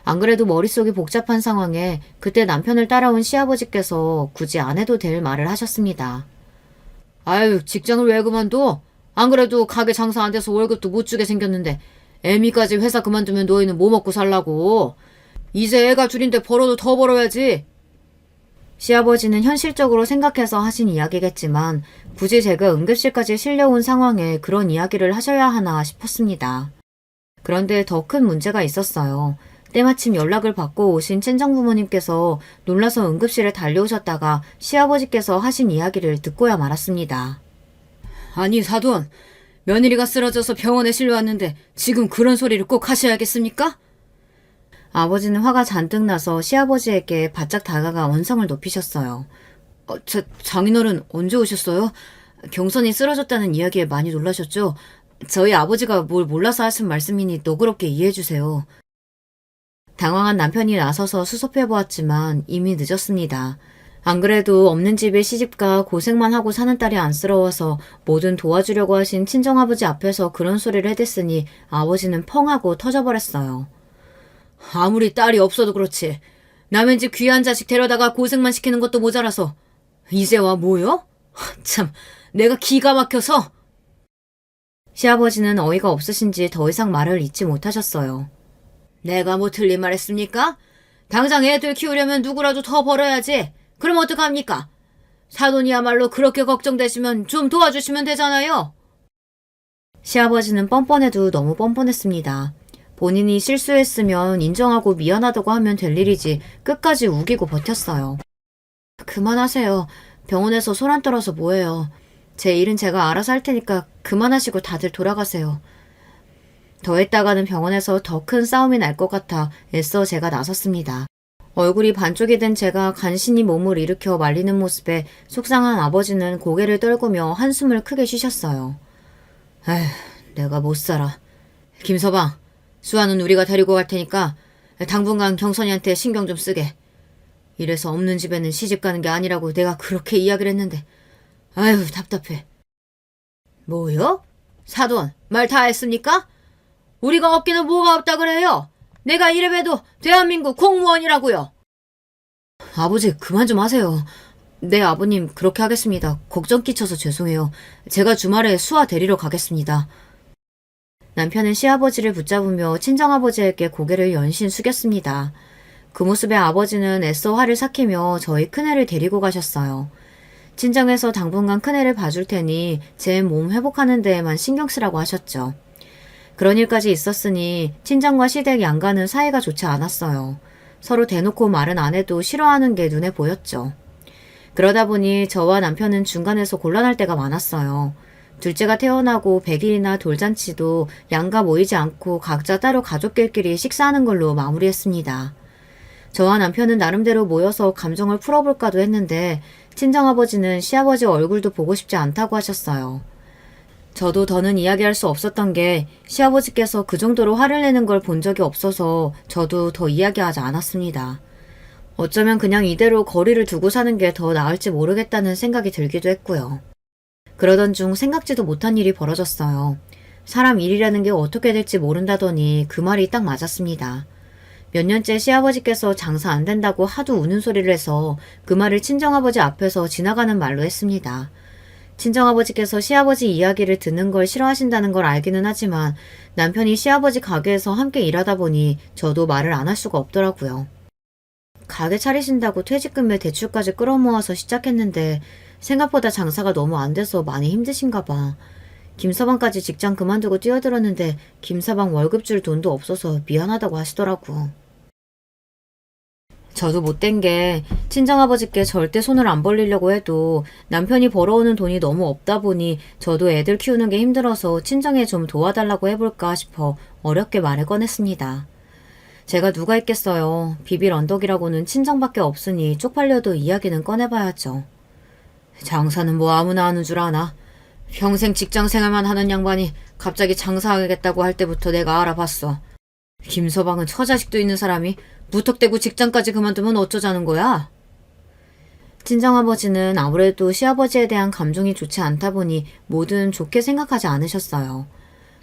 안 그래도 머릿속이 복잡한 상황에 그때 남편을 따라온 시아버지께서 굳이 안 해도 될 말을 하셨습니다. 아유, 직장을 왜 그만둬? 안 그래도 가게 장사 안 돼서 월급도 못 주게 생겼는데 애미까지 회사 그만두면 너희는 뭐 먹고 살라고? 이제 애가 줄인데 벌어도 더 벌어야지. 시아버지는 현실적으로 생각해서 하신 이야기겠지만 굳이 제가 응급실까지 실려온 상황에 그런 이야기를 하셔야 하나 싶었습니다. 그런데 더 큰 문제가 있었어요. 때마침 연락을 받고 오신 친정부모님께서 놀라서 응급실에 달려오셨다가 시아버지께서 하신 이야기를 듣고야 말았습니다. 아니 사돈, 며느리가 쓰러져서 병원에 실려왔는데 지금 그런 소리를 꼭 하셔야겠습니까? 아버지는 화가 잔뜩 나서 시아버지에게 바짝 다가가 언성을 높이셨어요. 장인어른 언제 오셨어요? 경선이 쓰러졌다는 이야기에 많이 놀라셨죠? 저희 아버지가 뭘 몰라서 하신 말씀이니 너그럽게 이해해주세요. 당황한 남편이 나서서 수습해보았지만 이미 늦었습니다. 안 그래도 없는 집에 시집가 고생만 하고 사는 딸이 안쓰러워서 뭐든 도와주려고 하신 친정아버지 앞에서 그런 소리를 해댔으니 아버지는 펑 하고 터져버렸어요. 아무리 딸이 없어도 그렇지. 남의 집 귀한 자식 데려다가 고생만 시키는 것도 모자라서 이제 와 뭐요? 참, 내가 기가 막혀서. 시아버지는 어이가 없으신지 더 이상 말을 잇지 못하셨어요. 내가 뭐 틀린 말 했습니까? 당장 애들 키우려면 누구라도 더 벌어야지. 그럼 어떡합니까? 사돈이야말로 그렇게 걱정되시면 좀 도와주시면 되잖아요. 시아버지는 뻔뻔해도 너무 뻔뻔했습니다. 본인이 실수했으면 인정하고 미안하다고 하면 될 일이지 끝까지 우기고 버텼어요. 그만하세요. 병원에서 소란 떨어서 뭐해요. 제 일은 제가 알아서 할 테니까 그만하시고 다들 돌아가세요. 더 했다가는 병원에서 더 큰 싸움이 날 것 같아 애써 제가 나섰습니다. 얼굴이 반쪽이 된 제가 간신히 몸을 일으켜 말리는 모습에 속상한 아버지는 고개를 떨구며 한숨을 크게 쉬셨어요. 에휴, 내가 못 살아. 김서방, 수아는 우리가 데리고 갈 테니까 당분간 경선이한테 신경 좀 쓰게. 이래서 없는 집에는 시집 가는 게 아니라고 내가 그렇게 이야기를 했는데 아유 답답해. 뭐요? 사돈, 말 다 했습니까? 우리가 없기는 뭐가 없다 그래요? 내가 이래봬도 대한민국 공무원이라고요. 아버지 그만 좀 하세요. 네 아버님 그렇게 하겠습니다. 걱정 끼쳐서 죄송해요. 제가 주말에 수아 데리러 가겠습니다. 남편은 시아버지를 붙잡으며 친정아버지에게 고개를 연신 숙였습니다. 그 모습에 아버지는 애써 화를 삭히며 저희 큰애를 데리고 가셨어요. 친정에서 당분간 큰애를 봐줄 테니 제 몸 회복하는 데에만 신경 쓰라고 하셨죠. 그런 일까지 있었으니 친정과 시댁 양가는 사이가 좋지 않았어요. 서로 대놓고 말은 안 해도 싫어하는 게 눈에 보였죠. 그러다 보니 저와 남편은 중간에서 곤란할 때가 많았어요. 둘째가 태어나고 100일이나 돌잔치도 양가 모이지 않고 각자 따로 가족들끼리 식사하는 걸로 마무리했습니다. 저와 남편은 나름대로 모여서 감정을 풀어볼까도 했는데 친정아버지는 시아버지 얼굴도 보고 싶지 않다고 하셨어요. 저도 더는 이야기할 수 없었던 게 시아버지께서 그 정도로 화를 내는 걸 본 적이 없어서 저도 더 이야기하지 않았습니다. 어쩌면 그냥 이대로 거리를 두고 사는 게 더 나을지 모르겠다는 생각이 들기도 했고요. 그러던 중 생각지도 못한 일이 벌어졌어요. 사람 일이라는 게 어떻게 될지 모른다더니 그 말이 딱 맞았습니다. 몇 년째 시아버지께서 장사 안 된다고 하도 우는 소리를 해서 그 말을 친정아버지 앞에서 지나가는 말로 했습니다. 친정아버지께서 시아버지 이야기를 듣는 걸 싫어하신다는 걸 알기는 하지만 남편이 시아버지 가게에서 함께 일하다 보니 저도 말을 안 할 수가 없더라고요. 가게 차리신다고 퇴직금에 대출까지 끌어모아서 시작했는데 생각보다 장사가 너무 안 돼서 많이 힘드신가 봐. 김서방까지 직장 그만두고 뛰어들었는데 김서방 월급 줄 돈도 없어서 미안하다고 하시더라고. 저도 못된 게 친정아버지께 절대 손을 안 벌리려고 해도 남편이 벌어오는 돈이 너무 없다 보니 저도 애들 키우는 게 힘들어서 친정에 좀 도와달라고 해볼까 싶어 어렵게 말을 꺼냈습니다. 제가 누가 있겠어요. 비빌 언덕이라고는 친정밖에 없으니 쪽팔려도 이야기는 꺼내봐야죠. 장사는 뭐 아무나 하는 줄 아나? 평생 직장 생활만 하는 양반이 갑자기 장사하겠다고 할 때부터 내가 알아봤어. 김서방은 처자식도 있는 사람이 무턱대고 직장까지 그만두면 어쩌자는 거야? 친정아버지는 아무래도 시아버지에 대한 감정이 좋지 않다 보니 뭐든 좋게 생각하지 않으셨어요.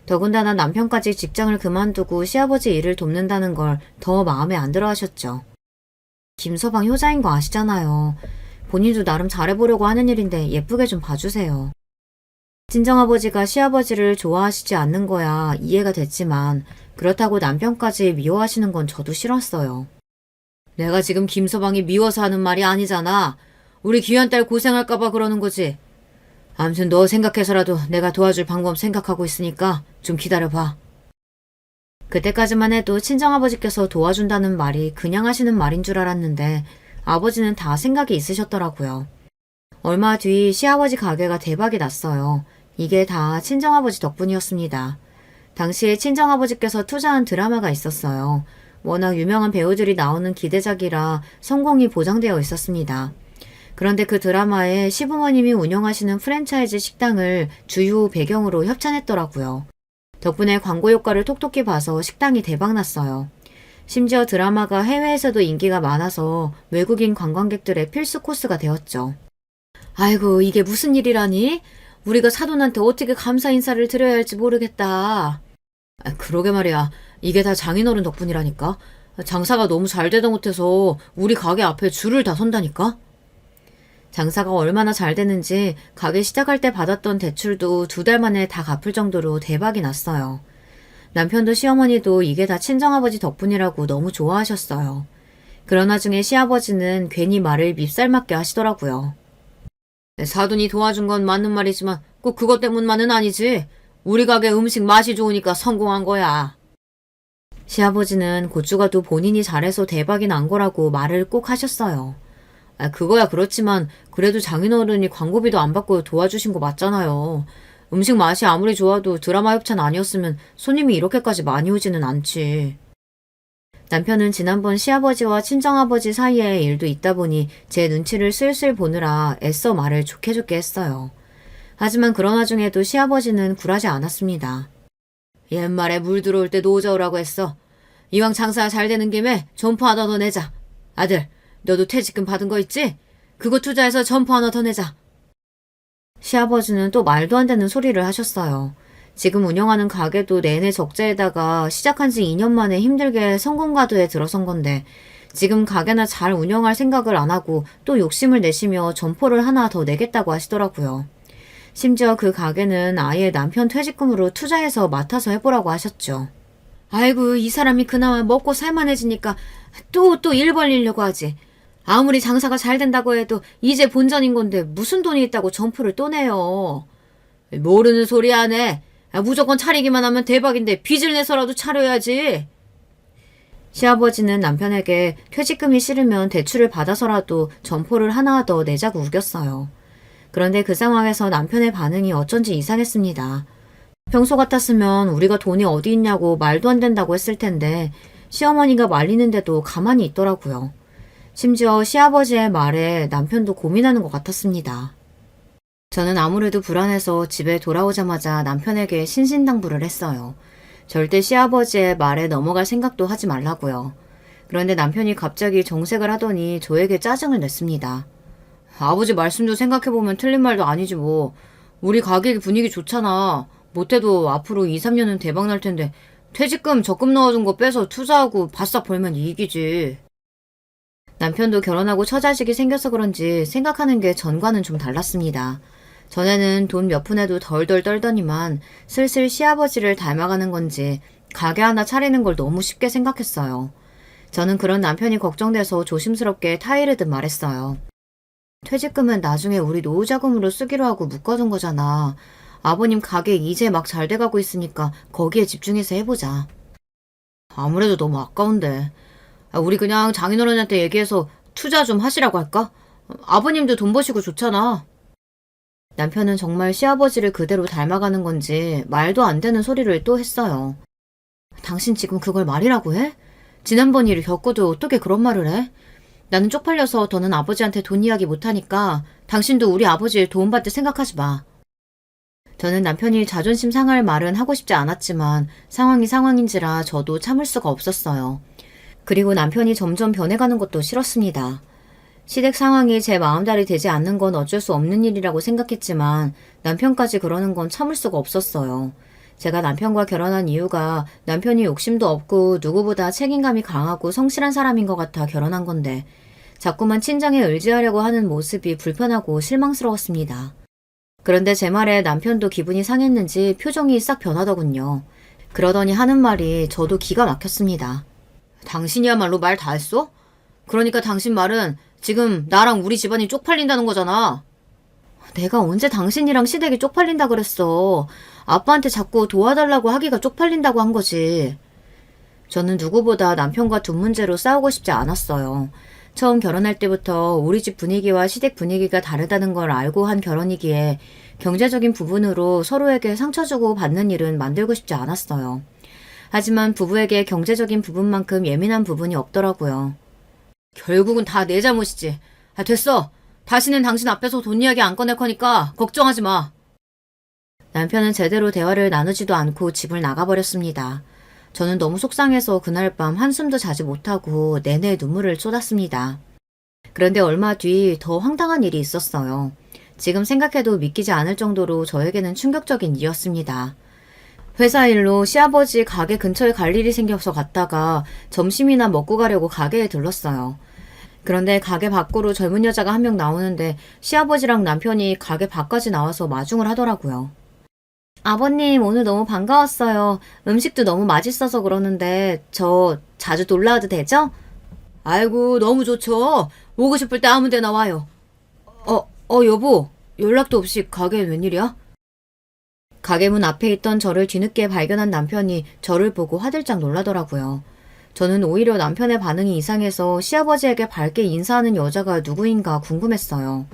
더군다나 남편까지 직장을 그만두고 시아버지 일을 돕는다는 걸 더 마음에 안 들어 하셨죠. 김서방 효자인 거 아시잖아요. 본인도 나름 잘해보려고 하는 일인데 예쁘게 좀 봐주세요. 친정아버지가 시아버지를 좋아하시지 않는 거야 이해가 됐지만 그렇다고 남편까지 미워하시는 건 저도 싫었어요. 내가 지금 김서방이 미워서 하는 말이 아니잖아. 우리 귀한 딸 고생할까봐 그러는 거지. 아무튼 너 생각해서라도 내가 도와줄 방법 생각하고 있으니까 좀 기다려봐. 그때까지만 해도 친정아버지께서 도와준다는 말이 그냥 하시는 말인 줄 알았는데 아버지는 다 생각이 있으셨더라고요. 얼마 뒤 시아버지 가게가 대박이 났어요. 이게 다 친정아버지 덕분이었습니다. 당시에 친정아버지께서 투자한 드라마가 있었어요. 워낙 유명한 배우들이 나오는 기대작이라 성공이 보장되어 있었습니다. 그런데 그 드라마에 시부모님이 운영하시는 프랜차이즈 식당을 주요 배경으로 협찬했더라고요. 덕분에 광고 효과를 톡톡히 봐서 식당이 대박났어요. 심지어 드라마가 해외에서도 인기가 많아서 외국인 관광객들의 필수 코스가 되었죠. 아이고 이게 무슨 일이라니? 우리가 사돈한테 어떻게 감사 인사를 드려야 할지 모르겠다. 그러게 말이야. 이게 다 장인어른 덕분이라니까. 장사가 너무 잘 되다 못해서 우리 가게 앞에 줄을 다 선다니까. 장사가 얼마나 잘 되는지 가게 시작할 때 받았던 대출도 2달 만에 다 갚을 정도로 대박이 났어요. 남편도 시어머니도 이게 다 친정아버지 덕분이라고 너무 좋아하셨어요. 그러나 중에 시아버지는 괜히 말을 밉살맞게 하시더라고요. 사돈이 도와준 건 맞는 말이지만 꼭 그것 때문만은 아니지. 우리 가게 음식 맛이 좋으니까 성공한 거야. 시아버지는 고추가도 본인이 잘해서 대박이 난 거라고 말을 꼭 하셨어요. 그거야 그렇지만 그래도 장인어른이 광고비도 안 받고 도와주신 거 맞잖아요. 음식 맛이 아무리 좋아도 드라마 협찬 아니었으면 손님이 이렇게까지 많이 오지는 않지. 남편은 지난번 시아버지와 친정아버지 사이에 일도 있다 보니 제 눈치를 슬슬 보느라 애써 말을 좋게 했어요. 하지만 그런 와중에도 시아버지는 굴하지 않았습니다. 옛말에 물 들어올 때 노저우라고 했어. 이왕 장사 잘 되는 김에 점포 하나 더 내자. 아들, 너도 퇴직금 받은 거 있지? 그거 투자해서 점포 하나 더 내자. 시아버지는 또 말도 안 되는 소리를 하셨어요. 지금 운영하는 가게도 내내 적자에다가 시작한 지 2년 만에 힘들게 성공가도에 들어선 건데 지금 가게나 잘 운영할 생각을 안 하고 또 욕심을 내시며 점포를 하나 더 내겠다고 하시더라고요. 심지어 그 가게는 아예 남편 퇴직금으로 투자해서 맡아서 해보라고 하셨죠. 아이고 이 사람이 그나마 먹고 살만해지니까 또 일 벌리려고 하지. 아무리 장사가 잘 된다고 해도 이제 본전인 건데 무슨 돈이 있다고 점포를 또 내요. 모르는 소리 안 해. 무조건 차리기만 하면 대박인데 빚을 내서라도 차려야지. 시아버지는 남편에게 퇴직금이 싫으면 대출을 받아서라도 점포를 하나 더 내자고 우겼어요. 그런데 그 상황에서 남편의 반응이 어쩐지 이상했습니다. 평소 같았으면 우리가 돈이 어디 있냐고 말도 안 된다고 했을 텐데 시어머니가 말리는데도 가만히 있더라고요. 심지어 시아버지의 말에 남편도 고민하는 것 같았습니다. 저는 아무래도 불안해서 집에 돌아오자마자 남편에게 신신당부를 했어요. 절대 시아버지의 말에 넘어갈 생각도 하지 말라고요. 그런데 남편이 갑자기 정색을 하더니 저에게 짜증을 냈습니다. 아버지 말씀도 생각해보면 틀린 말도 아니지 뭐. 우리 가게 분위기 좋잖아. 못해도 앞으로 2, 3년은 대박 날 텐데 퇴직금 적금 넣어둔 거 빼서 투자하고 바싹 벌면 이익이지. 남편도 결혼하고 처자식이 생겨서 그런지 생각하는 게 전과는 좀 달랐습니다. 전에는 돈 몇 푼에도 덜덜 떨더니만 슬슬 시아버지를 닮아가는 건지 가게 하나 차리는 걸 너무 쉽게 생각했어요. 저는 그런 남편이 걱정돼서 조심스럽게 타이르듯 말했어요. 퇴직금은 나중에 우리 노후자금으로 쓰기로 하고 묶어둔 거잖아. 아버님 가게 이제 막 잘 돼가고 있으니까 거기에 집중해서 해보자. 아무래도 너무 아까운데. 우리 그냥 장인어른한테 얘기해서 투자 좀 하시라고 할까? 아버님도 돈 버시고 좋잖아. 남편은 정말 시아버지를 그대로 닮아가는 건지 말도 안 되는 소리를 또 했어요. 당신 지금 그걸 말이라고 해? 지난번 일을 겪고도 어떻게 그런 말을 해? 나는 쪽팔려서 더는 아버지한테 돈 이야기 못하니까 당신도 우리 아버지 도움받을 생각하지 마. 저는 남편이 자존심 상할 말은 하고 싶지 않았지만 상황이 상황인지라 저도 참을 수가 없었어요. 그리고 남편이 점점 변해가는 것도 싫었습니다. 시댁 상황이 제 마음대로 되지 않는 건 어쩔 수 없는 일이라고 생각했지만 남편까지 그러는 건 참을 수가 없었어요. 제가 남편과 결혼한 이유가 남편이 욕심도 없고 누구보다 책임감이 강하고 성실한 사람인 것 같아 결혼한 건데 자꾸만 친정에 의지하려고 하는 모습이 불편하고 실망스러웠습니다. 그런데 제 말에 남편도 기분이 상했는지 표정이 싹 변하더군요. 그러더니 하는 말이 저도 기가 막혔습니다. 당신이야말로 말 다 했어? 그러니까 당신 말은 지금 나랑 우리 집안이 쪽팔린다는 거잖아. 내가 언제 당신이랑 시댁이 쪽팔린다 그랬어. 아빠한테 자꾸 도와달라고 하기가 쪽팔린다고 한 거지. 저는 누구보다 남편과 돈 문제로 싸우고 싶지 않았어요. 처음 결혼할 때부터 우리 집 분위기와 시댁 분위기가 다르다는 걸 알고 한 결혼이기에 경제적인 부분으로 서로에게 상처 주고 받는 일은 만들고 싶지 않았어요. 하지만 부부에게 경제적인 부분만큼 예민한 부분이 없더라고요. 결국은 다 내 잘못이지. 됐어. 다시는 당신 앞에서 돈 이야기 안 꺼낼 거니까 걱정하지 마. 남편은 제대로 대화를 나누지도 않고 집을 나가버렸습니다. 저는 너무 속상해서 그날 밤 한숨도 자지 못하고 내내 눈물을 쏟았습니다. 그런데 얼마 뒤 더 황당한 일이 있었어요. 지금 생각해도 믿기지 않을 정도로 저에게는 충격적인 일이었습니다. 회사 일로 시아버지 가게 근처에 갈 일이 생겨서 갔다가 점심이나 먹고 가려고 가게에 들렀어요. 그런데 가게 밖으로 젊은 여자가 한 명 나오는데 시아버지랑 남편이 가게 밖까지 나와서 마중을 하더라고요. 아버님 오늘 너무 반가웠어요. 음식도 너무 맛있어서 그러는데 저 자주 놀러 와도 되죠? 아이고 너무 좋죠. 오고 싶을 때 아무 데나 와요. 여보 연락도 없이 가게에 웬일이야? 가게 문 앞에 있던 저를 뒤늦게 발견한 남편이 저를 보고 화들짝 놀라더라고요. 저는 오히려 남편의 반응이 이상해서 시아버지에게 밝게 인사하는 여자가 누구인가 궁금했어요.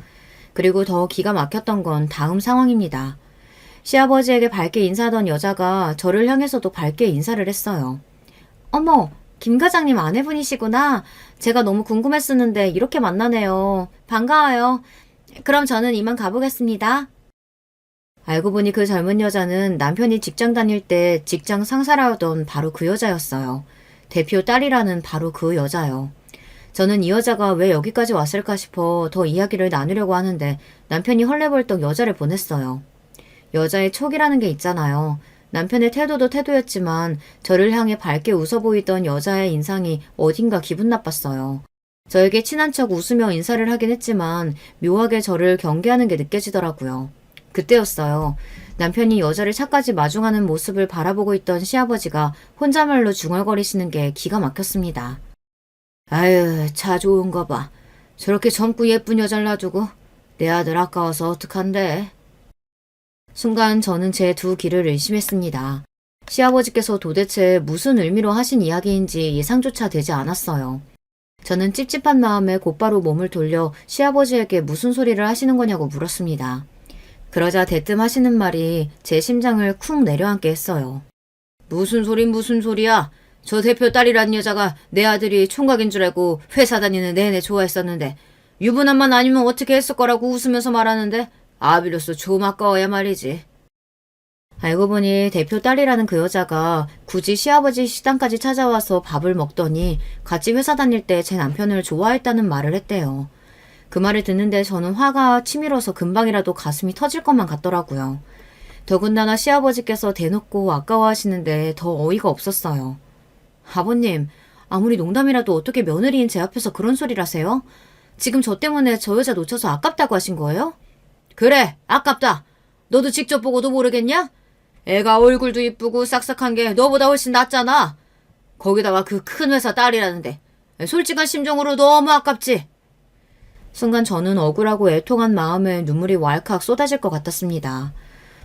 그리고 더 기가 막혔던 건 다음 상황입니다. 시아버지에게 밝게 인사하던 여자가 저를 향해서도 밝게 인사를 했어요. 어머, 김 과장님 아내분이시구나. 제가 너무 궁금했었는데 이렇게 만나네요. 반가워요. 그럼 저는 이만 가보겠습니다. 알고 보니 그 젊은 여자는 남편이 직장 다닐 때 직장 상사라던 바로 그 여자였어요. 대표 딸이라는 바로 그 여자요. 저는 이 여자가 왜 여기까지 왔을까 싶어 더 이야기를 나누려고 하는데 남편이 헐레벌떡 여자를 보냈어요. 여자의 촉이라는 게 있잖아요. 남편의 태도도 태도였지만 저를 향해 밝게 웃어 보이던 여자의 인상이 어딘가 기분 나빴어요. 저에게 친한 척 웃으며 인사를 하긴 했지만 묘하게 저를 경계하는 게 느껴지더라고요. 그때였어요. 남편이 여자를 차까지 마중하는 모습을 바라보고 있던 시아버지가 혼잣말로 중얼거리시는 게 기가 막혔습니다. 아유, 차 좋은가 봐. 저렇게 젊고 예쁜 여자를 놔두고 내 아들 아까워서 어떡한데. 순간 저는 제 두 귀를 의심했습니다. 시아버지께서 도대체 무슨 의미로 하신 이야기인지 예상조차 되지 않았어요. 저는 찝찝한 마음에 곧바로 몸을 돌려 시아버지에게 무슨 소리를 하시는 거냐고 물었습니다. 그러자 대뜸 하시는 말이 제 심장을 쿵 내려앉게 했어요. 무슨 소리야? 저 대표 딸이란 여자가 내 아들이 총각인 줄 알고 회사 다니는 내내 좋아했었는데 유부남만 아니면 어떻게 했을 거라고 웃으면서 말하는데 아비로서 좀 아까워야 말이지. 알고 보니 대표 딸이라는 그 여자가 굳이 시아버지 식당까지 찾아와서 밥을 먹더니 같이 회사 다닐 때 제 남편을 좋아했다는 말을 했대요. 그 말을 듣는데 저는 화가 치밀어서 금방이라도 가슴이 터질 것만 같더라고요. 더군다나 시아버지께서 대놓고 아까워하시는데 더 어이가 없었어요. 아버님, 아무리 농담이라도 어떻게 며느리인 제 앞에서 그런 소리를 하세요? 지금 저 때문에 저 여자 놓쳐서 아깝다고 하신 거예요? 그래, 아깝다. 너도 직접 보고도 모르겠냐? 애가 얼굴도 이쁘고 싹싹한 게 너보다 훨씬 낫잖아. 거기다가 그 큰 회사 딸이라는데. 솔직한 심정으로 너무 아깝지? 순간 저는 억울하고 애통한 마음에 눈물이 왈칵 쏟아질 것 같았습니다.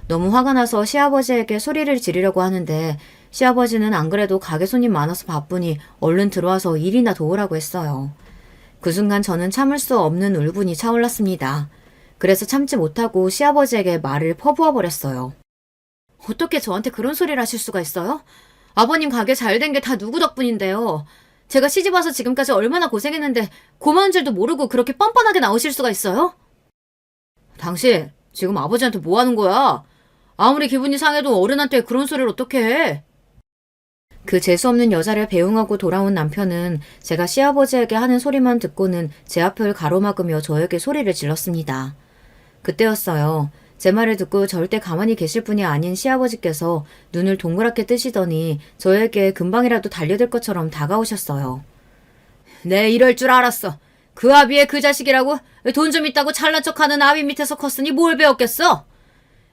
너무 화가 나서 시아버지에게 소리를 지르려고 하는데 시아버지는 안 그래도 가게 손님 많아서 바쁘니 얼른 들어와서 일이나 도우라고 했어요. 그 순간 저는 참을 수 없는 울분이 차올랐습니다. 그래서 참지 못하고 시아버지에게 말을 퍼부어 버렸어요. 어떻게 저한테 그런 소리를 하실 수가 있어요? 아버님 가게 잘 된 게 다 누구 덕분인데요. 제가 시집와서 지금까지 얼마나 고생했는데 고마운 줄도 모르고 그렇게 뻔뻔하게 나오실 수가 있어요? 당신 지금 아버지한테 뭐 하는 거야? 아무리 기분이 상해도 어른한테 그런 소리를 어떻게 해? 그 재수없는 여자를 배웅하고 돌아온 남편은 제가 시아버지에게 하는 소리만 듣고는 제 앞을 가로막으며 저에게 소리를 질렀습니다. 그때였어요. 제 말을 듣고 절대 가만히 계실 분이 아닌 시아버지께서 눈을 동그랗게 뜨시더니 저에게 금방이라도 달려들 것처럼 다가오셨어요. 네, 이럴 줄 알았어. 그 아비의 그 자식이라고 돈 좀 있다고 잘난 척하는 아비 밑에서 컸으니 뭘 배웠겠어?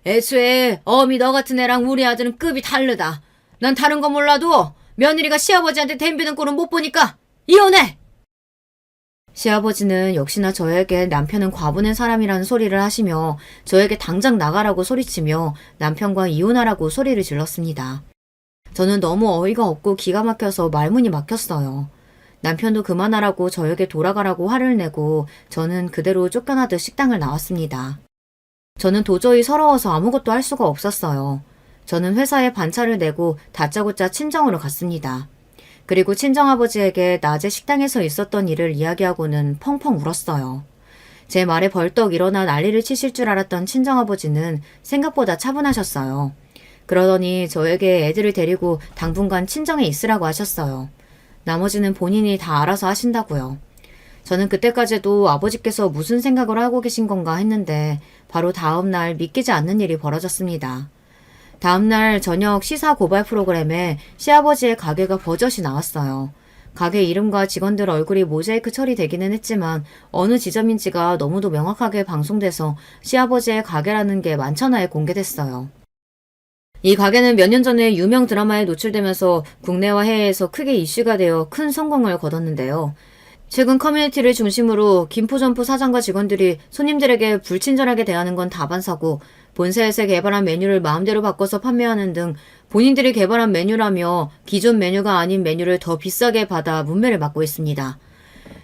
애초에 어미 너 같은 애랑 우리 아들은 급이 다르다. 난 다른 거 몰라도 며느리가 시아버지한테 덤비는 꼴은 못 보니까 이혼해! 시아버지는 역시나 저에게 남편은 과분한 사람이라는 소리를 하시며 저에게 당장 나가라고 소리치며 남편과 이혼하라고 소리를 질렀습니다. 저는 너무 어이가 없고 기가 막혀서 말문이 막혔어요. 남편도 그만하라고 저에게 돌아가라고 화를 내고 저는 그대로 쫓겨나듯 식당을 나왔습니다. 저는 도저히 서러워서 아무것도 할 수가 없었어요. 저는 회사에 반차를 내고 다짜고짜 친정으로 갔습니다. 그리고 친정아버지에게 낮에 식당에서 있었던 일을 이야기하고는 펑펑 울었어요. 제 말에 벌떡 일어나 난리를 치실 줄 알았던 친정아버지는 생각보다 차분하셨어요. 그러더니 저에게 애들을 데리고 당분간 친정에 있으라고 하셨어요. 나머지는 본인이 다 알아서 하신다고요. 저는 그때까지도 아버지께서 무슨 생각을 하고 계신 건가 했는데 바로 다음날 믿기지 않는 일이 벌어졌습니다. 다음날 저녁 시사 고발 프로그램에 시아버지의 가게가 버젓이 나왔어요. 가게 이름과 직원들 얼굴이 모자이크 처리되기는 했지만 어느 지점인지가 너무도 명확하게 방송돼서 시아버지의 가게라는 게 만천하에 공개됐어요. 이 가게는 몇 년 전에 유명 드라마에 노출되면서 국내와 해외에서 크게 이슈가 되어 큰 성공을 거뒀는데요. 최근 커뮤니티를 중심으로 김포점포 사장과 직원들이 손님들에게 불친절하게 대하는 건 다반사고 본사에서 개발한 메뉴를 마음대로 바꿔서 판매하는 등 본인들이 개발한 메뉴라며 기존 메뉴가 아닌 메뉴를 더 비싸게 받아 문매를 맡고 있습니다.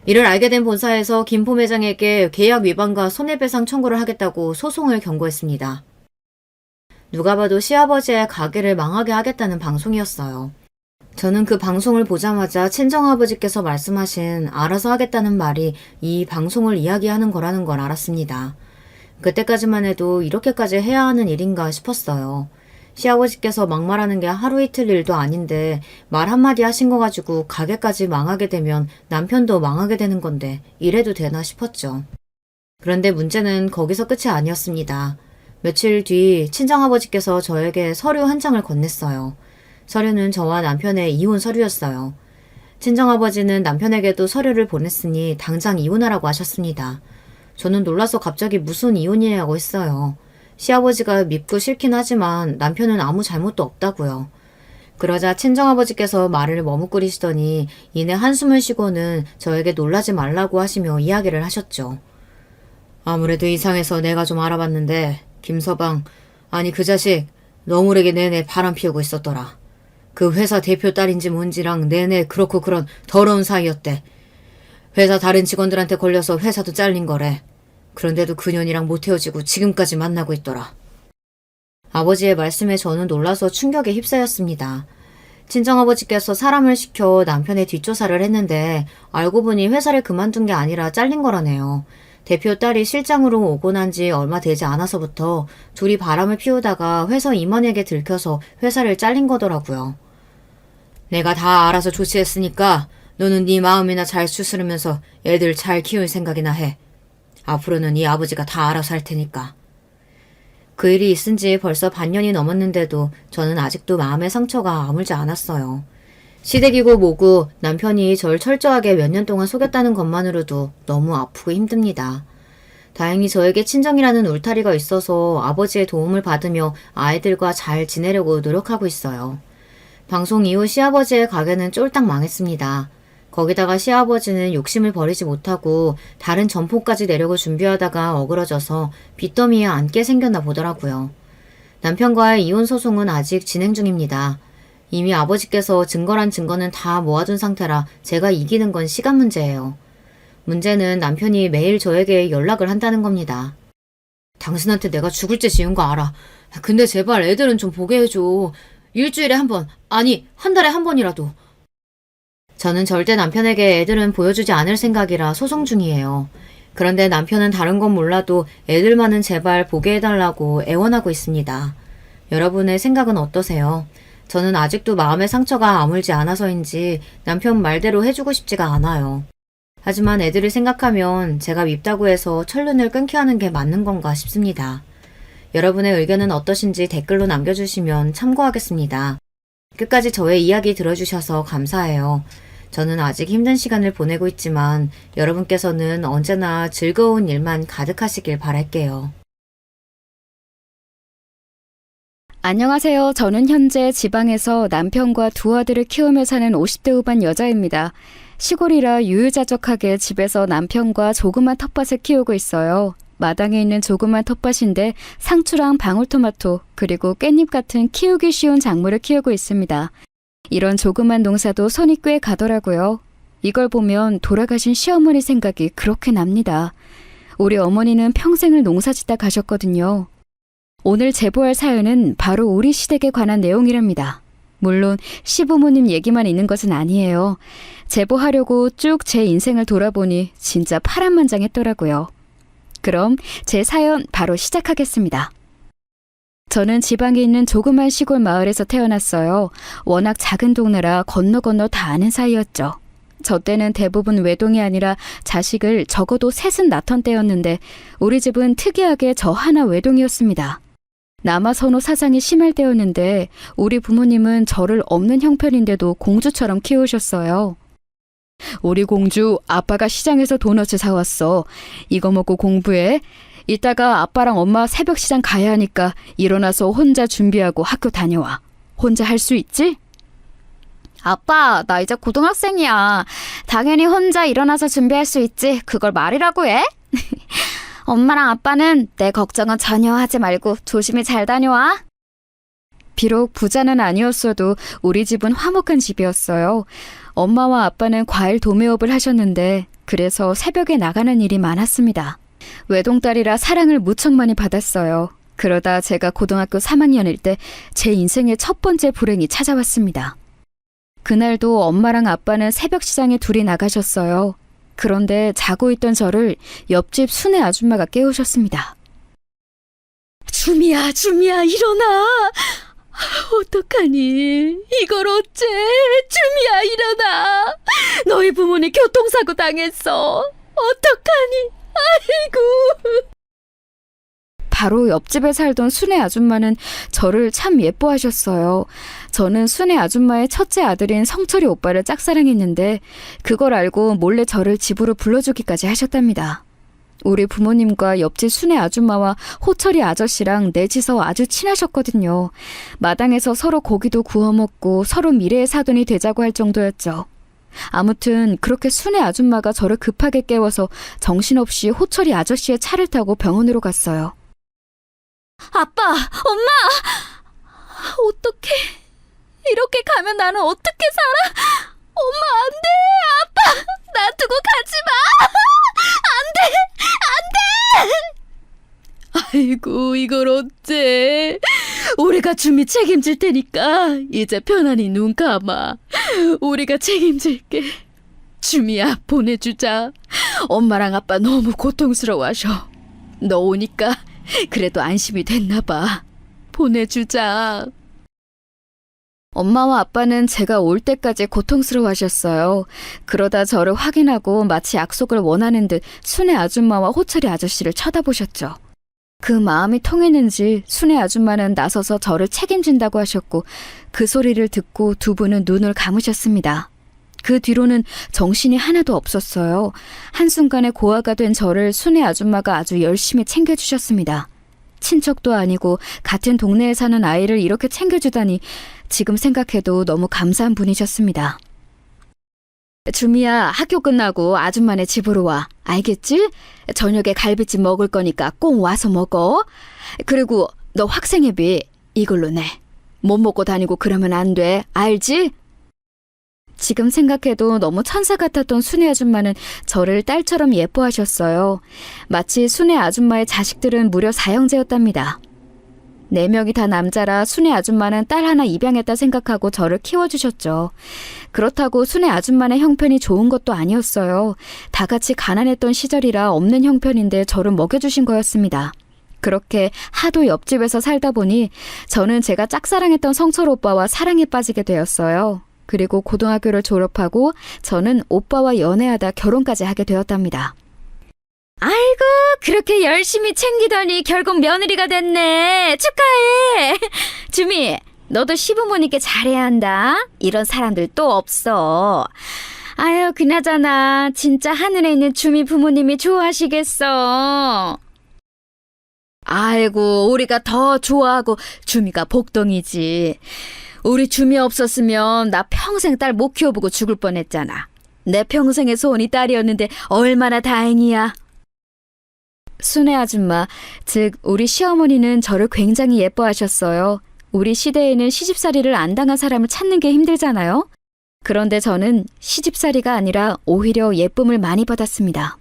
이를 알게 된 본사에서 김포 매장에게 계약 위반과 손해배상 청구를 하겠다고 소송을 경고했습니다. 누가 봐도 시아버지의 가게를 망하게 하겠다는 방송이었어요. 저는 그 방송을 보자마자 친정아버지께서 말씀하신 알아서 하겠다는 말이 이 방송을 이야기하는 거라는 걸 알았습니다. 그때까지만 해도 이렇게까지 해야 하는 일인가 싶었어요. 시아버지께서 막말하는 게 하루 이틀 일도 아닌데 말 한마디 하신 거 가지고 가게까지 망하게 되면 남편도 망하게 되는 건데 이래도 되나 싶었죠. 그런데 문제는 거기서 끝이 아니었습니다. 며칠 뒤 친정아버지께서 저에게 서류 한 장을 건넸어요. 서류는 저와 남편의 이혼 서류였어요. 친정아버지는 남편에게도 서류를 보냈으니 당장 이혼하라고 하셨습니다. 저는 놀라서 갑자기 무슨 이혼이냐고 했어요. 시아버지가 밉고 싫긴 하지만 남편은 아무 잘못도 없다고요. 그러자 친정아버지께서 말을 머뭇거리시더니 이내 한숨을 쉬고는 저에게 놀라지 말라고 하시며 이야기를 하셨죠. 아무래도 이상해서 내가 좀 알아봤는데 김서방, 아니 그 자식 너무래게 내내 바람 피우고 있었더라. 그 회사 대표 딸인지 뭔지랑 내내 그렇고 그런 더러운 사이였대. 회사 다른 직원들한테 걸려서 회사도 잘린 거래. 그런데도 그년이랑 못 헤어지고 지금까지 만나고 있더라. 아버지의 말씀에 저는 놀라서 충격에 휩싸였습니다. 친정아버지께서 사람을 시켜 남편의 뒷조사를 했는데 알고 보니 회사를 그만둔 게 아니라 잘린 거라네요. 대표 딸이 실장으로 오고 난 지 얼마 되지 않아서부터 둘이 바람을 피우다가 회사 임원에게 들켜서 회사를 잘린 거더라고요. 내가 다 알아서 조치했으니까 너는 네 마음이나 잘 추스르면서 애들 잘 키울 생각이나 해. 앞으로는 네 아버지가 다 알아서 할 테니까. 그 일이 있은 지 벌써 반년이 넘었는데도 저는 아직도 마음의 상처가 아물지 않았어요. 시댁이고 뭐고 남편이 절 철저하게 몇 년 동안 속였다는 것만으로도 너무 아프고 힘듭니다. 다행히 저에게 친정이라는 울타리가 있어서 아버지의 도움을 받으며 아이들과 잘 지내려고 노력하고 있어요. 방송 이후 시아버지의 가게는 쫄딱 망했습니다. 거기다가 시아버지는 욕심을 버리지 못하고 다른 점포까지 내려고 준비하다가 어그러져서 빚더미에 앉게 생겼나 보더라고요. 남편과의 이혼 소송은 아직 진행 중입니다. 이미 아버지께서 증거란 증거는 다 모아둔 상태라 제가 이기는 건 시간 문제예요. 문제는 남편이 매일 저에게 연락을 한다는 겁니다. 당신한테 내가 죽을 죄 지은 거 알아. 근데 제발 애들은 좀 보게 해줘. 일주일에 한 번, 아니 한 달에 한 번이라도. 저는 절대 남편에게 애들은 보여주지 않을 생각이라 소송 중이에요. 그런데 남편은 다른 건 몰라도 애들만은 제발 보게 해달라고 애원하고 있습니다. 여러분의 생각은 어떠세요? 저는 아직도 마음의 상처가 아물지 않아서인지 남편 말대로 해주고 싶지가 않아요. 하지만 애들을 생각하면 제가 밉다고 해서 철륜을 끊게 하는 게 맞는 건가 싶습니다. 여러분의 의견은 어떠신지 댓글로 남겨주시면 참고하겠습니다. 끝까지 저의 이야기 들어주셔서 감사해요. 저는 아직 힘든 시간을 보내고 있지만 여러분께서는 언제나 즐거운 일만 가득하시길 바랄게요. 안녕하세요. 저는 현재 지방에서 남편과 두 아들을 키우며 사는 50대 후반 여자입니다. 시골이라 유유자적하게 집에서 남편과 조그만 텃밭을 키우고 있어요. 마당에 있는 조그만 텃밭인데 상추랑 방울토마토 그리고 깻잎 같은 키우기 쉬운 작물을 키우고 있습니다. 이런 조그만 농사도 손이 꽤 가더라고요. 이걸 보면 돌아가신 시어머니 생각이 그렇게 납니다. 우리 어머니는 평생을 농사짓다 가셨거든요. 오늘 제보할 사연은 바로 우리 시댁에 관한 내용이랍니다. 물론 시부모님 얘기만 있는 것은 아니에요. 제보하려고 쭉 제 인생을 돌아보니 진짜 파란만장했더라고요. 그럼 제 사연 바로 시작하겠습니다. 저는 지방에 있는 조그만 시골 마을에서 태어났어요. 워낙 작은 동네라 건너 다 아는 사이였죠. 저 때는 대부분 외동이 아니라 자식을 적어도 셋은 낳던 때였는데 우리 집은 특이하게 저 하나 외동이었습니다. 남아선호 사상이 심할 때였는데 우리 부모님은 저를 없는 형편인데도 공주처럼 키우셨어요. 우리 공주 아빠가 시장에서 도넛을 사왔어. 이거 먹고 공부해. 이따가 아빠랑 엄마 새벽 시장 가야 하니까 일어나서 혼자 준비하고 학교 다녀와. 혼자 할 수 있지? 아빠, 나 이제 고등학생이야. 당연히 혼자 일어나서 준비할 수 있지. 그걸 말이라고 해? 엄마랑 아빠는 내 걱정은 전혀 하지 말고 조심히 잘 다녀와. 비록 부자는 아니었어도 우리 집은 화목한 집이었어요. 엄마와 아빠는 과일 도매업을 하셨는데 그래서 새벽에 나가는 일이 많았습니다. 외동딸이라 사랑을 무척 많이 받았어요. 그러다 제가 고등학교 3학년일 때 제 인생의 첫 번째 불행이 찾아왔습니다. 그날도 엄마랑 아빠는 새벽 시장에 둘이 나가셨어요. 그런데 자고 있던 저를 옆집 순애 아줌마가 깨우셨습니다. 주미야, 일어나. 어떡하니? 이걸 어째? 주미야, 일어나. 너희 부모님 교통사고 당했어. 어떡하니? 아이고. 바로 옆집에 살던 순애 아줌마는 저를 참 예뻐하셨어요. 저는 순애 아줌마의 첫째 아들인 성철이 오빠를 짝사랑했는데 그걸 알고 몰래 저를 집으로 불러주기까지 하셨답니다. 우리 부모님과 옆집 순애 아줌마와 호철이 아저씨랑 넷이서 아주 친하셨거든요. 마당에서 서로 고기도 구워 먹고 서로 미래의 사돈이 되자고 할 정도였죠. 아무튼 그렇게 순애 아줌마가 저를 급하게 깨워서 정신없이 호철이 아저씨의 차를 타고 병원으로 갔어요. 아빠! 엄마! 어떡해. 이렇게 가면 나는 어떻게 살아? 엄마, 안 돼! 아빠! 나 두고 가지 마! 안 돼! 아이고, 이걸 어째. 우리가 주미 책임질 테니까 이제 편안히 눈 감아. 우리가 책임질게. 주미야, 보내주자. 엄마랑 아빠 너무 고통스러워하셔. 너 오니까 그래도 안심이 됐나 봐. 보내주자. 엄마와 아빠는 제가 올 때까지 고통스러워하셨어요. 그러다 저를 확인하고 마치 약속을 원하는 듯 순애 아줌마와 호철이 아저씨를 쳐다보셨죠. 그 마음이 통했는지 순애 아줌마는 나서서 저를 책임진다고 하셨고 그 소리를 듣고 두 분은 눈을 감으셨습니다. 그 뒤로는 정신이 하나도 없었어요. 한순간에 고아가 된 저를 순애 아줌마가 아주 열심히 챙겨주셨습니다. 친척도 아니고 같은 동네에 사는 아이를 이렇게 챙겨주다니 지금 생각해도 너무 감사한 분이셨습니다. 주미야, 학교 끝나고 아줌마네 집으로 와. 알겠지? 저녁에 갈비찜 먹을 거니까 꼭 와서 먹어. 그리고 너 학생회비 이걸로 내. 못 먹고 다니고 그러면 안 돼. 알지? 지금 생각해도 너무 천사 같았던 순애 아줌마는 저를 딸처럼 예뻐하셨어요. 마치 순애 아줌마의 자식들은 무려 4형제였답니다. 4명이 다 남자라 순애 아줌마는 딸 하나 입양했다 생각하고 저를 키워주셨죠. 그렇다고 순애 아줌마의 형편이 좋은 것도 아니었어요. 다 같이 가난했던 시절이라 없는 형편인데 저를 먹여주신 거였습니다. 그렇게 하도 옆집에서 살다 보니 저는 제가 짝사랑했던 성철 오빠와 사랑에 빠지게 되었어요. 그리고 고등학교를 졸업하고 저는 오빠와 연애하다 결혼까지 하게 되었답니다. 아이고, 그렇게 열심히 챙기더니 결국 며느리가 됐네. 축하해. 주미, 너도 시부모님께 잘해야 한다. 이런 사람들 또 없어. 아유, 그나저나 진짜 하늘에 있는 주미 부모님이 좋아하시겠어. 아이고, 우리가 더 좋아하고 주미가 복덩이지. 우리 주미 없었으면 나 평생 딸 못 키워보고 죽을 뻔했잖아. 내 평생의 소원이 딸이었는데 얼마나 다행이야. 순애 아줌마, 즉 우리 시어머니는 저를 굉장히 예뻐하셨어요. 우리 시대에는 시집살이를 안 당한 사람을 찾는 게 힘들잖아요. 그런데 저는 시집살이가 아니라 오히려 예쁨을 많이 받았습니다.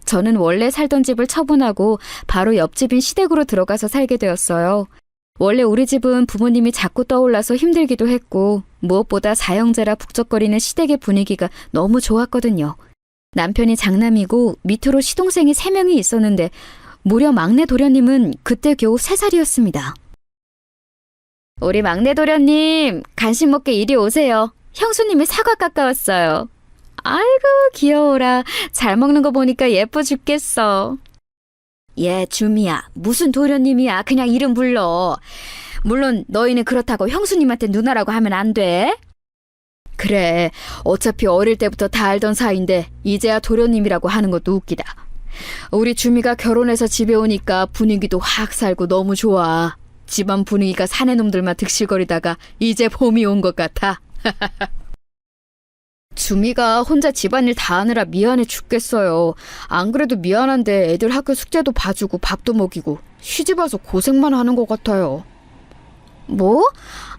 저는 원래 살던 집을 처분하고 바로 옆집인 시댁으로 들어가서 살게 되었어요. 원래 우리 집은 부모님이 자꾸 떠올라서 힘들기도 했고 무엇보다 4형제라 북적거리는 시댁의 분위기가 너무 좋았거든요. 남편이 장남이고 밑으로 시동생이 3명이 있었는데 무려 막내 도련님은 그때 겨우 3살이었습니다. 우리 막내 도련님, 간식 먹게 이리 오세요. 형수님이 사과 깎아왔어요. 아이고 귀여워라. 잘 먹는 거 보니까 예뻐 죽겠어. 얘 주미야, 무슨 도련님이야. 그냥 이름 불러. 물론 너희는 그렇다고 형수님한테 누나라고 하면 안 돼. 그래, 어차피 어릴 때부터 다 알던 사이인데 이제야 도련님이라고 하는 것도 웃기다. 우리 주미가 결혼해서 집에 오니까 분위기도 확 살고 너무 좋아. 집안 분위기가 사내 놈들만 득실거리다가 이제 봄이 온 것 같아. 주미가 혼자 집안일 다 하느라 미안해 죽겠어요. 안 그래도 미안한데 애들 학교 숙제도 봐주고 밥도 먹이고 시집 와서 고생만 하는 것 같아요. 뭐?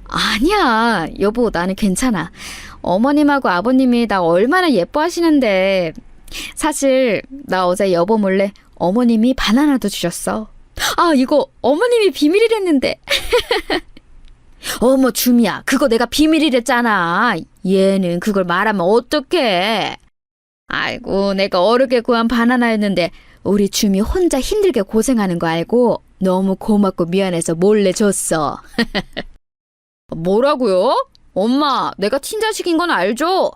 아니야. 여보, 나는 괜찮아. 어머님하고 아버님이 나 얼마나 예뻐하시는데. 사실 나 어제 여보 몰래 어머님이 바나나도 주셨어. 아, 이거 어머님이 비밀이랬는데. 어머 주미야, 그거 내가 비밀이랬잖아. 얘는 그걸 말하면 어떡해. 아이고, 내가 어렵게 구한 바나나였는데 우리 주미 혼자 힘들게 고생하는 거 알고 너무 고맙고 미안해서 몰래 줬어. 뭐라고요? 엄마, 내가 친자식인 건 알죠?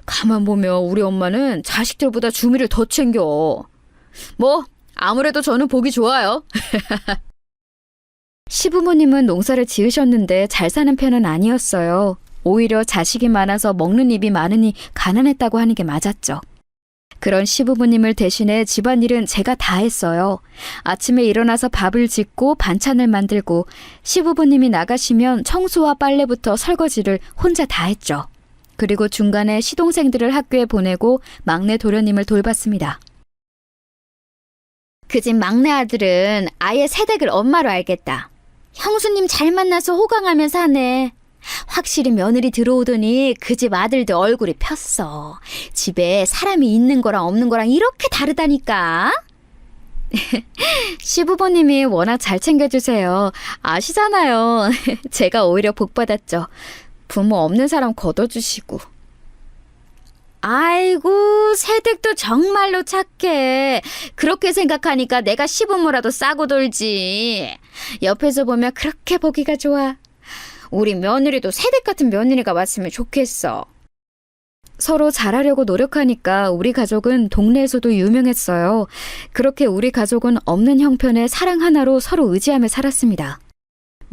가만 보면 우리 엄마는 자식들보다 주미를 더 챙겨. 뭐 아무래도 저는 보기 좋아요. 시부모님은 농사를 지으셨는데 잘 사는 편은 아니었어요. 오히려 자식이 많아서 먹는 입이 많으니 가난했다고 하는 게 맞았죠. 그런 시부모님을 대신해 집안일은 제가 다 했어요. 아침에 일어나서 밥을 짓고 반찬을 만들고 시부모님이 나가시면 청소와 빨래부터 설거지를 혼자 다 했죠. 그리고 중간에 시동생들을 학교에 보내고 막내 도련님을 돌봤습니다. 그 집 막내 아들은 아예 새댁을 엄마로 알겠다. 형수님 잘 만나서 호강하며 사네. 확실히 며느리 들어오더니 그 집 아들들 얼굴이 폈어. 집에 사람이 있는 거랑 없는 거랑 이렇게 다르다니까. 시부모님이 워낙 잘 챙겨주세요. 아시잖아요. 제가 오히려 복 받았죠. 부모 없는 사람 걷어주시고. 아이고, 새댁도 정말로 착해. 그렇게 생각하니까 내가 시부모라도 싸고 돌지. 옆에서 보면 그렇게 보기가 좋아. 우리 며느리도 새댁 같은 며느리가 왔으면 좋겠어. 서로 잘하려고 노력하니까 우리 가족은 동네에서도 유명했어요. 그렇게 우리 가족은 없는 형편에 사랑 하나로 서로 의지하며 살았습니다.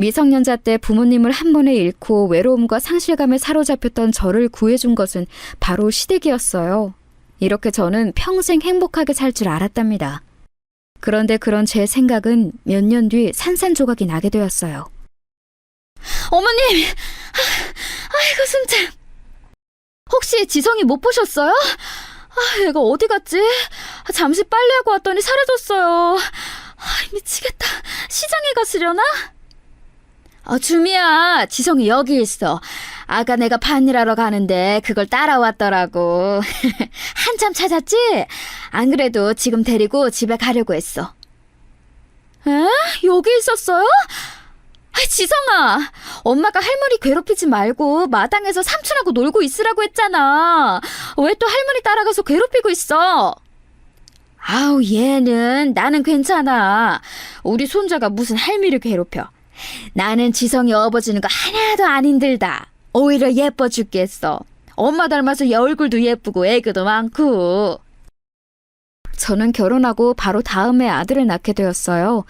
미성년자 때 부모님을 한 번에 잃고 외로움과 상실감에 사로잡혔던 저를 구해준 것은 바로 시댁이었어요. 이렇게 저는 평생 행복하게 살 줄 알았답니다. 그런데 그런 제 생각은 몇 년 뒤 산산조각이 나게 되었어요. 어머님! 아이고 숨참. 혹시 지성이 못 보셨어요? 얘가 어디 갔지? 잠시 빨래하고 왔더니 사라졌어요. 미치겠다. 시장에 갔으려나? 주미야, 지성이 여기 있어. 아까 내가 밭일하러 가는데 그걸 따라왔더라고. 한참 찾았지? 안 그래도 지금 데리고 집에 가려고 했어. 에? 여기 있었어요? 지성아, 엄마가 할머니 괴롭히지 말고 마당에서 삼촌하고 놀고 있으라고 했잖아. 왜 또 할머니 따라가서 괴롭히고 있어? 아우, 얘는 나는 괜찮아. 우리 손자가 무슨 할미를 괴롭혀. 나는 지성이 업어주는 거 하나도 안 힘들다. 오히려 예뻐 죽겠어. 엄마 닮아서 얘 얼굴도 예쁘고 애교도 많고. 저는 결혼하고 바로 다음에 아들을 낳게 되었어요.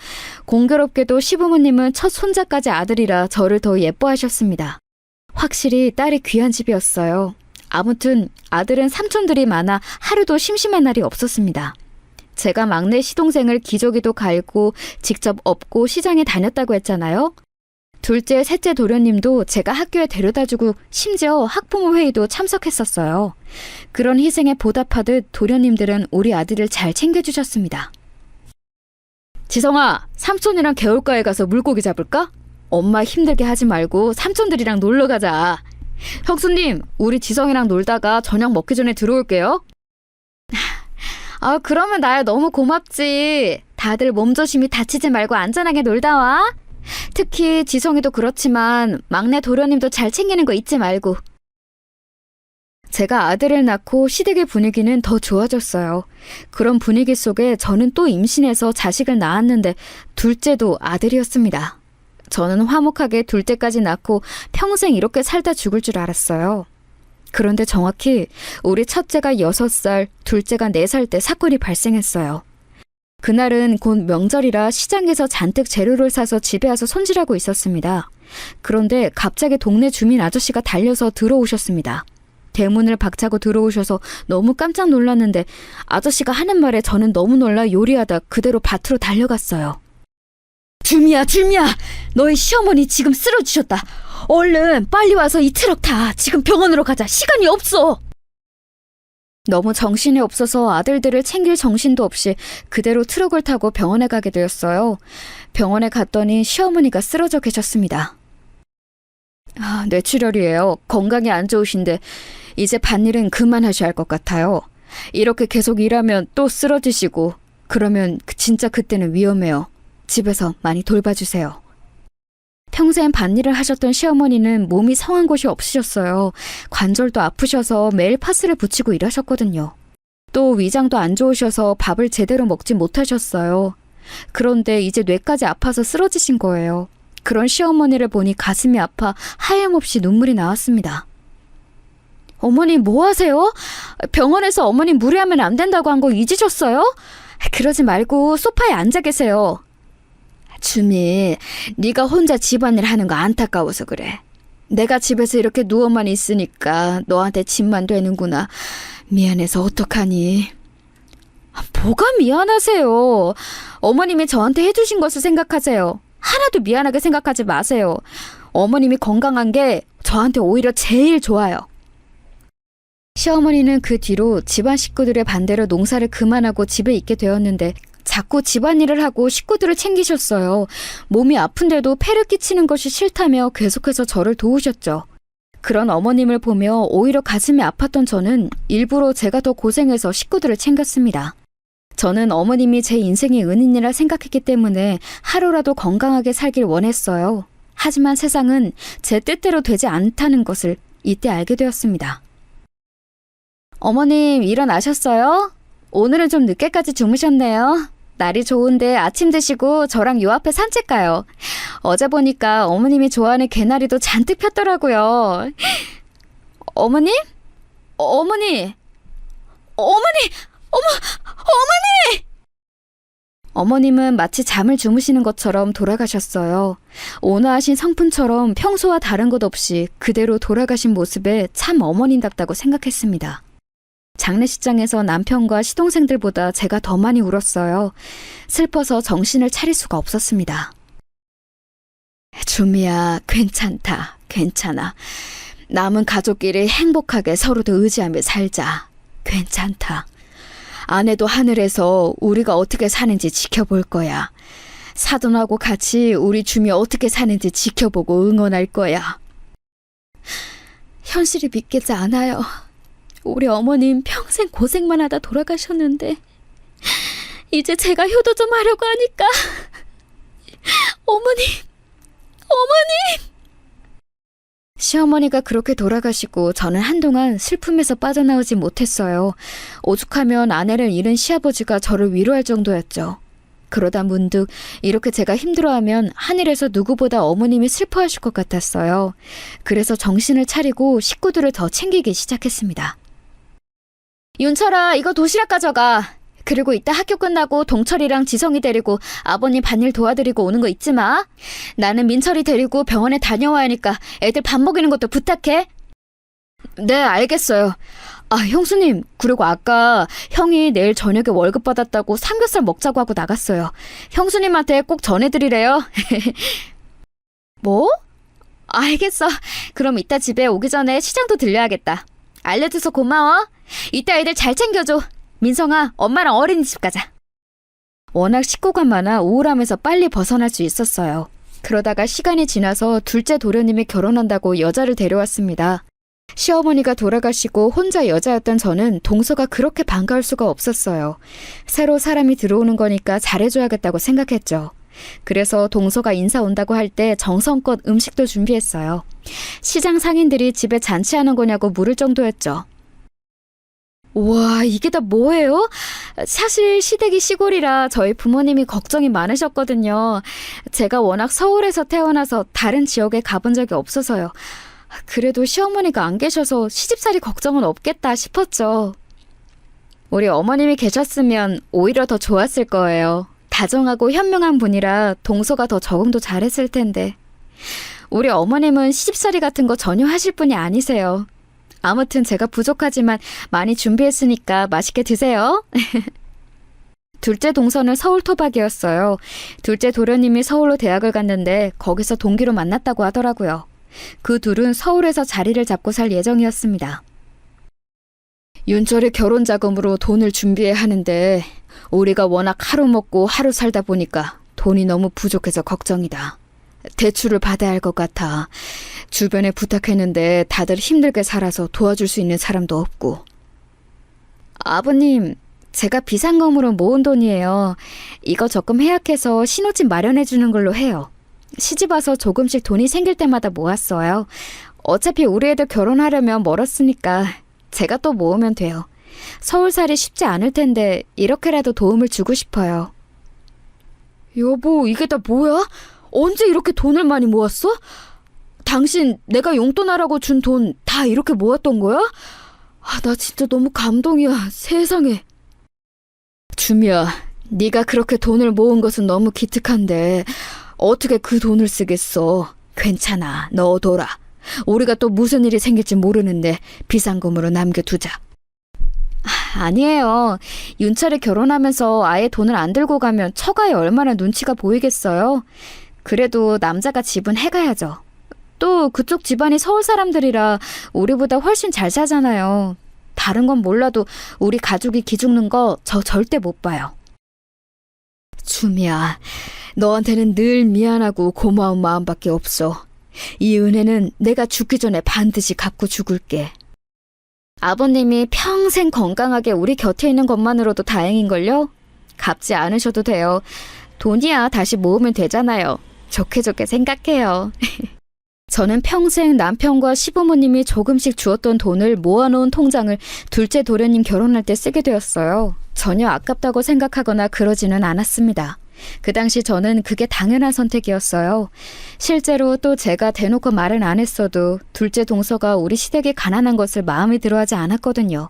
공교롭게도 시부모님은 첫 손자까지 아들이라 저를 더 예뻐하셨습니다. 확실히 딸이 귀한 집이었어요. 아무튼 아들은 삼촌들이 많아 하루도 심심한 날이 없었습니다. 제가 막내 시동생을 기저귀도 갈고 직접 업고 시장에 다녔다고 했잖아요. 둘째, 셋째 도련님도 제가 학교에 데려다주고 심지어 학부모 회의도 참석했었어요. 그런 희생에 보답하듯 도련님들은 우리 아들을 잘 챙겨주셨습니다. 지성아, 삼촌이랑 개울가에 가서 물고기 잡을까? 엄마 힘들게 하지 말고 삼촌들이랑 놀러 가자. 형수님, 우리 지성이랑 놀다가 저녁 먹기 전에 들어올게요. 그러면 나야 너무 고맙지. 다들 몸조심히 다치지 말고 안전하게 놀다 와. 특히 지성이도 그렇지만 막내 도련님도 잘 챙기는 거 잊지 말고. 제가 아들을 낳고 시댁의 분위기는 더 좋아졌어요. 그런 분위기 속에 저는 또 임신해서 자식을 낳았는데 둘째도 아들이었습니다. 저는 화목하게 둘째까지 낳고 평생 이렇게 살다 죽을 줄 알았어요. 그런데 정확히 우리 첫째가 6살, 둘째가 4살 때 사건이 발생했어요. 그날은 곧 명절이라 시장에서 잔뜩 재료를 사서 집에 와서 손질하고 있었습니다. 그런데 갑자기 동네 주민 아저씨가 달려서 들어오셨습니다. 대문을 박차고 들어오셔서 너무 깜짝 놀랐는데 아저씨가 하는 말에 저는 너무 놀라 요리하다 그대로 밭으로 달려갔어요. 줄미야, 너희 시어머니 지금 쓰러지셨다. 얼른 빨리 와서 이 트럭 타. 지금 병원으로 가자. 시간이 없어. 너무 정신이 없어서 아들들을 챙길 정신도 없이 그대로 트럭을 타고 병원에 가게 되었어요. 병원에 갔더니 시어머니가 쓰러져 계셨습니다. 뇌출혈이에요. 건강이 안 좋으신데 이제 밭일은 그만하셔야 할 것 같아요. 이렇게 계속 일하면 또 쓰러지시고 그러면 진짜 그때는 위험해요. 집에서 많이 돌봐주세요. 평생 밭일을 하셨던 시어머니는 몸이 성한 곳이 없으셨어요. 관절도 아프셔서 매일 파스를 붙이고 일하셨거든요. 또 위장도 안 좋으셔서 밥을 제대로 먹지 못하셨어요. 그런데 이제 뇌까지 아파서 쓰러지신 거예요. 그런 시어머니를 보니 가슴이 아파 하염없이 눈물이 나왔습니다. 어머니 뭐 하세요? 병원에서 어머니 무리하면 안 된다고 한 거 잊으셨어요? 그러지 말고 소파에 앉아 계세요. 주미, 네가 혼자 집안일 하는 거 안타까워서 그래. 내가 집에서 이렇게 누워만 있으니까 너한테 짐만 되는구나. 미안해서 어떡하니? 뭐가 미안하세요. 어머님이 저한테 해주신 것을 생각하세요. 하나도 미안하게 생각하지 마세요. 어머님이 건강한 게 저한테 오히려 제일 좋아요. 시어머니는 그 뒤로 집안 식구들의 반대로 농사를 그만하고 집에 있게 되었는데 자꾸 집안일을 하고 식구들을 챙기셨어요. 몸이 아픈데도 폐를 끼치는 것이 싫다며 계속해서 저를 도우셨죠. 그런 어머님을 보며 오히려 가슴이 아팠던 저는 일부러 제가 더 고생해서 식구들을 챙겼습니다. 저는 어머님이 제 인생의 은인이라 생각했기 때문에 하루라도 건강하게 살길 원했어요. 하지만 세상은 제 뜻대로 되지 않다는 것을 이때 알게 되었습니다. 어머님 일어나셨어요? 오늘은 좀 늦게까지 주무셨네요. 날이 좋은데 아침 드시고 저랑 요 앞에 산책 가요. 어제 보니까 어머님이 좋아하는 개나리도 잔뜩 폈더라고요. 어머님? 어머니! 어머니! 어머니! 어머님은 마치 잠을 주무시는 것처럼 돌아가셨어요. 온화하신 성품처럼 평소와 다른 것 없이 그대로 돌아가신 모습에 참 어머님답다고 생각했습니다. 장례식장에서 남편과 시동생들보다 제가 더 많이 울었어요. 슬퍼서 정신을 차릴 수가 없었습니다. 주미야, 괜찮다. 괜찮아. 남은 가족끼리 행복하게 서로도 의지하며 살자. 괜찮다. 아내도 하늘에서 우리가 어떻게 사는지 지켜볼 거야. 사돈하고 같이 우리 주미 어떻게 사는지 지켜보고 응원할 거야. 현실이 믿기지 않아요. 우리 어머님 평생 고생만 하다 돌아가셨는데 이제 제가 효도 좀 하려고 하니까 어머님! 시어머니가 그렇게 돌아가시고 저는 한동안 슬픔에서 빠져나오지 못했어요. 오죽하면 아내를 잃은 시아버지가 저를 위로할 정도였죠. 그러다 문득 이렇게 제가 힘들어하면 하늘에서 누구보다 어머님이 슬퍼하실 것 같았어요. 그래서 정신을 차리고 식구들을 더 챙기기 시작했습니다. 윤철아, 이거 도시락 가져가. 그리고 이따 학교 끝나고 동철이랑 지성이 데리고 아버님 밭일 도와드리고 오는 거 잊지 마. 나는 민철이 데리고 병원에 다녀와야 하니까 애들 밥 먹이는 것도 부탁해. 네, 알겠어요. 아, 형수님, 그리고 아까 형이 내일 저녁에 월급 받았다고 삼겹살 먹자고 하고 나갔어요. 형수님한테 꼭 전해드리래요. 뭐? 알겠어. 그럼 이따 집에 오기 전에 시장도 들려야겠다. 알려줘서 고마워. 이따 애들 잘 챙겨줘. 민성아, 엄마랑 어린이집 가자. 워낙 식구가 많아 우울함에서 빨리 벗어날 수 있었어요. 그러다가 시간이 지나서 둘째 도련님이 결혼한다고 여자를 데려왔습니다. 시어머니가 돌아가시고 혼자 여자였던 저는 동서가 그렇게 반가울 수가 없었어요. 새로 사람이 들어오는 거니까 잘해줘야겠다고 생각했죠. 그래서 동서가 인사 온다고 할 때 정성껏 음식도 준비했어요. 시장 상인들이 집에 잔치하는 거냐고 물을 정도였죠. 우와, 이게 다 뭐예요? 사실 시댁이 시골이라 저희 부모님이 걱정이 많으셨거든요. 제가 워낙 서울에서 태어나서 다른 지역에 가본 적이 없어서요. 그래도 시어머니가 안 계셔서 시집살이 걱정은 없겠다 싶었죠. 우리 어머님이 계셨으면 오히려 더 좋았을 거예요. 다정하고 현명한 분이라 동서가 더 적응도 잘했을 텐데. 우리 어머님은 시집살이 같은 거 전혀 하실 분이 아니세요. 아무튼 제가 부족하지만 많이 준비했으니까 맛있게 드세요. 둘째 동서는 서울 토박이었어요. 둘째 도련님이 서울로 대학을 갔는데 거기서 동기로 만났다고 하더라고요. 그 둘은 서울에서 자리를 잡고 살 예정이었습니다. 윤철의 결혼 자금으로 돈을 준비해야 하는데 우리가 워낙 하루 먹고 하루 살다 보니까 돈이 너무 부족해서 걱정이다. 대출을 받아야 할 것 같아. 주변에 부탁했는데 다들 힘들게 살아서 도와줄 수 있는 사람도 없고. 아버님, 제가 비상금으로 모은 돈이에요. 이거 적금 해약해서 신혼집 마련해 주는 걸로 해요. 시집 와서 조금씩 돈이 생길 때마다 모았어요. 어차피 우리 애들 결혼하려면 멀었으니까 제가 또 모으면 돼요. 서울살이 쉽지 않을 텐데 이렇게라도 도움을 주고 싶어요. 여보, 이게 다 뭐야? 언제 이렇게 돈을 많이 모았어? 당신 내가 용돈하라고 준 돈 다 이렇게 모았던 거야? 아, 나 진짜 너무 감동이야. 세상에. 주미야, 네가 그렇게 돈을 모은 것은 너무 기특한데 어떻게 그 돈을 쓰겠어. 괜찮아, 넣어둬라. 우리가 또 무슨 일이 생길지 모르는데 비상금으로 남겨두자. 아니에요. 윤철이 결혼하면서 아예 돈을 안 들고 가면 처가에 얼마나 눈치가 보이겠어요. 그래도 남자가 집은 해가야죠. 또 그쪽 집안이 서울 사람들이라 우리보다 훨씬 잘 사잖아요. 다른 건 몰라도 우리 가족이 기죽는 거 저 절대 못 봐요. 주미야, 너한테는 늘 미안하고 고마운 마음밖에 없어. 이 은혜는 내가 죽기 전에 반드시 갚고 죽을게. 아버님이 평생 건강하게 우리 곁에 있는 것만으로도 다행인걸요? 갚지 않으셔도 돼요. 돈이야 다시 모으면 되잖아요. 좋게 좋게 생각해요. 저는 평생 남편과 시부모님이 조금씩 주었던 돈을 모아놓은 통장을 둘째 도련님 결혼할 때 쓰게 되었어요. 전혀 아깝다고 생각하거나 그러지는 않았습니다. 그 당시 저는 그게 당연한 선택이었어요. 실제로 또 제가 대놓고 말은 안 했어도 둘째 동서가 우리 시댁이 가난한 것을 마음에 들어하지 않았거든요.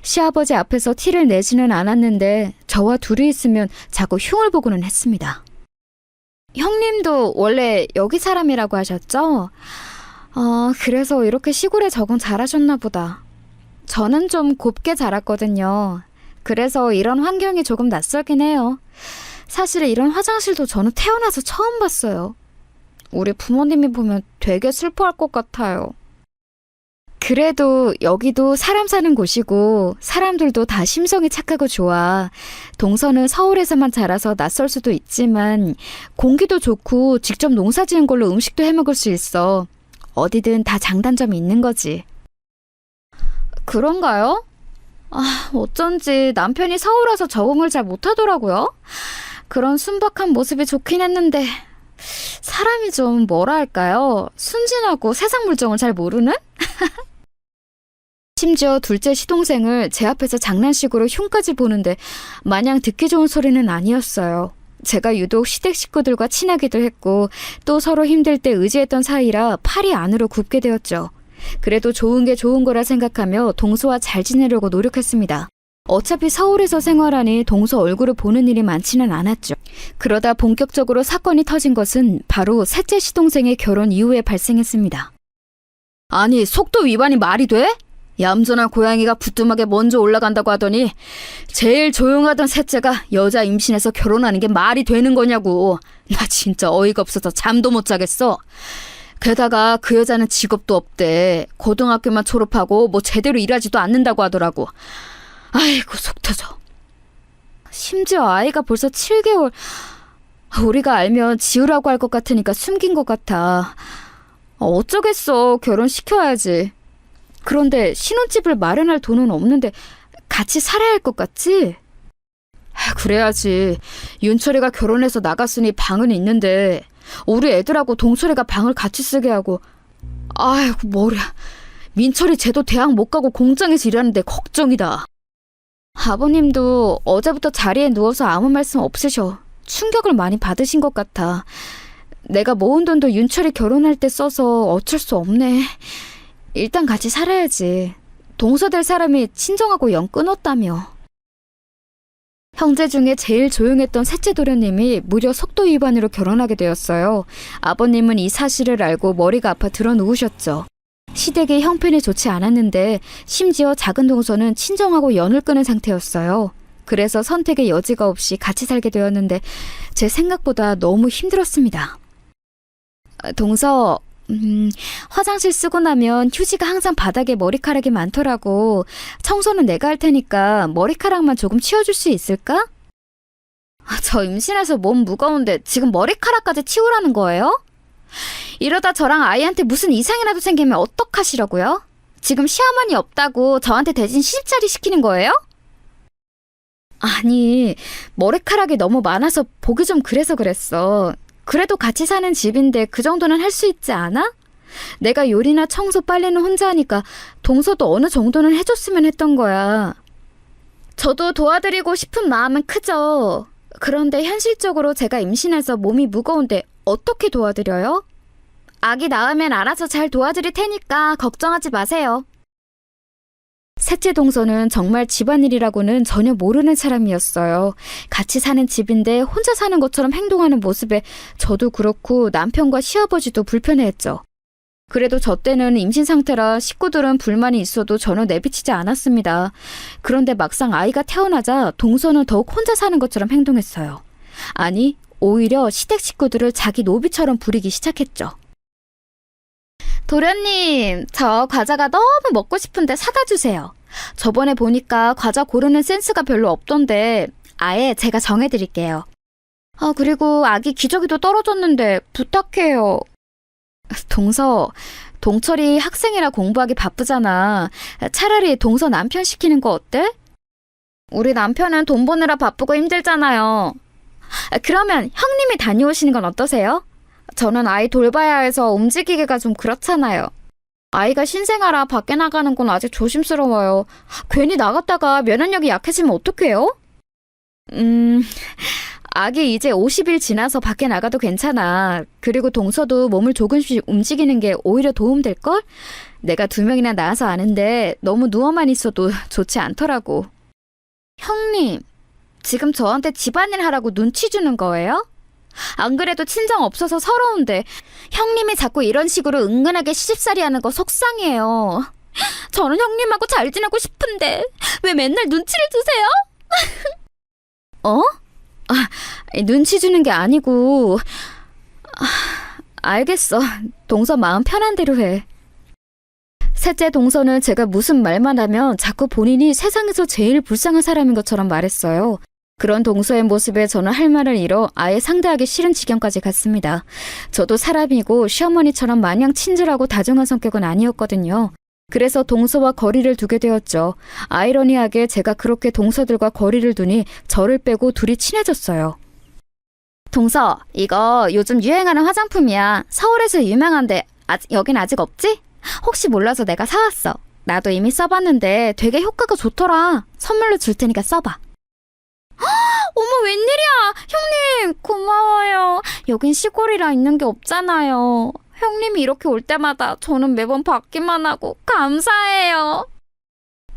시아버지 앞에서 티를 내지는 않았는데 저와 둘이 있으면 자꾸 흉을 보고는 했습니다. 형님도 원래 여기 사람이라고 하셨죠? 그래서 이렇게 시골에 적응 잘하셨나 보다. 저는 좀 곱게 자랐거든요. 그래서 이런 환경이 조금 낯설긴 해요. 사실 이런 화장실도 저는 태어나서 처음 봤어요. 우리 부모님이 보면 되게 슬퍼할 것 같아요. 그래도 여기도 사람 사는 곳이고 사람들도 다 심성이 착하고 좋아. 동서는 서울에서만 자라서 낯설 수도 있지만 공기도 좋고 직접 농사 지은 걸로 음식도 해먹을 수 있어. 어디든 다 장단점이 있는 거지. 그런가요? 어쩐지 남편이 서울 와서 적응을 잘 못하더라고요. 그런 순박한 모습이 좋긴 했는데 사람이 좀 뭐라 할까요? 순진하고 세상 물정을 잘 모르는? 심지어 둘째 시동생을 제 앞에서 장난식으로 흉까지 보는데 마냥 듣기 좋은 소리는 아니었어요. 제가 유독 시댁 식구들과 친하기도 했고 또 서로 힘들 때 의지했던 사이라 팔이 안으로 굽게 되었죠. 그래도 좋은 게 좋은 거라 생각하며 동서와 잘 지내려고 노력했습니다. 어차피 서울에서 생활하니 동서 얼굴을 보는 일이 많지는 않았죠. 그러다 본격적으로 사건이 터진 것은 바로 셋째 시동생의 결혼 이후에 발생했습니다. 아니, 속도 위반이 말이 돼? 얌전한 고양이가 부뚜막에 먼저 올라간다고 하더니 제일 조용하던 셋째가 여자 임신해서 결혼하는 게 말이 되는 거냐고. 나 진짜 어이가 없어서 잠도 못 자겠어. 게다가 그 여자는 직업도 없대. 고등학교만 졸업하고 뭐 제대로 일하지도 않는다고 하더라고. 아이고 속 터져. 심지어 아이가 벌써 7개월. 우리가 알면 지우라고 할 것 같으니까 숨긴 것 같아. 어쩌겠어. 결혼시켜야지. 그런데 신혼집을 마련할 돈은 없는데 같이 살아야 할 것 같지? 그래야지. 윤철이가 결혼해서 나갔으니 방은 있는데 우리 애들하고 동철이가 방을 같이 쓰게 하고. 아이고 머리야. 민철이 쟤도 대학 못 가고 공장에서 일하는데 걱정이다. 아버님도 어제부터 자리에 누워서 아무 말씀 없으셔. 충격을 많이 받으신 것 같아. 내가 모은 돈도 윤철이 결혼할 때 써서 어쩔 수 없네. 일단 같이 살아야지. 동서될 사람이 친정하고 영 끊었다며. 형제 중에 제일 조용했던 셋째 도련님이 무려 속도 위반으로 결혼하게 되었어요. 아버님은 이 사실을 알고 머리가 아파 드러누우셨죠. 시댁의 형편이 좋지 않았는데 심지어 작은 동서는 친정하고 연을 끊은 상태였어요. 그래서 선택의 여지가 없이 같이 살게 되었는데 제 생각보다 너무 힘들었습니다. 동서, 화장실 쓰고 나면 휴지가 항상 바닥에 머리카락이 많더라고. 청소는 내가 할 테니까 머리카락만 조금 치워줄 수 있을까? 저 임신해서 몸 무거운데 지금 머리카락까지 치우라는 거예요? 이러다 저랑 아이한테 무슨 이상이라도 생기면 어떡하시려고요? 지금 시어머니 없다고 저한테 대신 시집살이 시키는 거예요? 아니, 머리카락이 너무 많아서 보기 좀 그래서 그랬어. 그래도 같이 사는 집인데 그 정도는 할 수 있지 않아? 내가 요리나 청소 빨래는 혼자 하니까 동서도 어느 정도는 해줬으면 했던 거야. 저도 도와드리고 싶은 마음은 크죠. 그런데 현실적으로 제가 임신해서 몸이 무거운데 어떻게 도와드려요? 아기 낳으면 알아서 잘 도와드릴 테니까 걱정하지 마세요. 셋째 동서는 정말 집안일이라고는 전혀 모르는 사람이었어요. 같이 사는 집인데 혼자 사는 것처럼 행동하는 모습에 저도 그렇고 남편과 시아버지도 불편해했죠. 그래도 저 때는 임신 상태라 식구들은 불만이 있어도 전혀 내비치지 않았습니다. 그런데 막상 아이가 태어나자 동서는 더욱 혼자 사는 것처럼 행동했어요. 아니, 오히려 시댁 식구들을 자기 노비처럼 부리기 시작했죠. 도련님, 저 과자가 너무 먹고 싶은데 사다 주세요. 저번에 보니까 과자 고르는 센스가 별로 없던데 아예 제가 정해드릴게요. 그리고 아기 기저귀도 떨어졌는데 부탁해요. 동서, 동철이 학생이라 공부하기 바쁘잖아. 차라리 동서 남편 시키는 거 어때? 우리 남편은 돈 버느라 바쁘고 힘들잖아요. 그러면 형님이 다녀오시는 건 어떠세요? 저는 아이 돌봐야 해서 움직이기가 좀 그렇잖아요. 아이가 신생아라 밖에 나가는 건 아직 조심스러워요. 괜히 나갔다가 면역력이 약해지면 어떡해요? 아기 이제 50일 지나서 밖에 나가도 괜찮아. 그리고 동서도 몸을 조금씩 움직이는 게 오히려 도움될걸? 내가 2명이나 낳아서 아는데 너무 누워만 있어도 좋지 않더라고. 형님, 지금 저한테 집안일 하라고 눈치 주는 거예요? 안 그래도 친정 없어서 서러운데 형님이 자꾸 이런 식으로 은근하게 시집살이 하는 거 속상해요. 저는 형님하고 잘 지내고 싶은데 왜 맨날 눈치를 주세요? 어? 눈치 주는 게 아니고. 알겠어. 동서 마음 편한 대로 해. 셋째 동서는 제가 무슨 말만 하면 자꾸 본인이 세상에서 제일 불쌍한 사람인 것처럼 말했어요. 그런 동서의 모습에 저는 할 말을 잃어 아예 상대하기 싫은 지경까지 갔습니다. 저도 사람이고 시어머니처럼 마냥 친절하고 다정한 성격은 아니었거든요. 그래서 동서와 거리를 두게 되었죠. 아이러니하게 제가 그렇게 동서들과 거리를 두니 저를 빼고 둘이 친해졌어요. 동서, 이거 요즘 유행하는 화장품이야. 서울에서 유명한데 여긴 아직 없지? 혹시 몰라서 내가 사왔어. 나도 이미 써봤는데 되게 효과가 좋더라. 선물로 줄 테니까 써봐. 어머, 웬일이야. 형님, 고마워요. 여긴 시골이라 있는 게 없잖아요. 형님이 이렇게 올 때마다 저는 매번 받기만 하고 감사해요.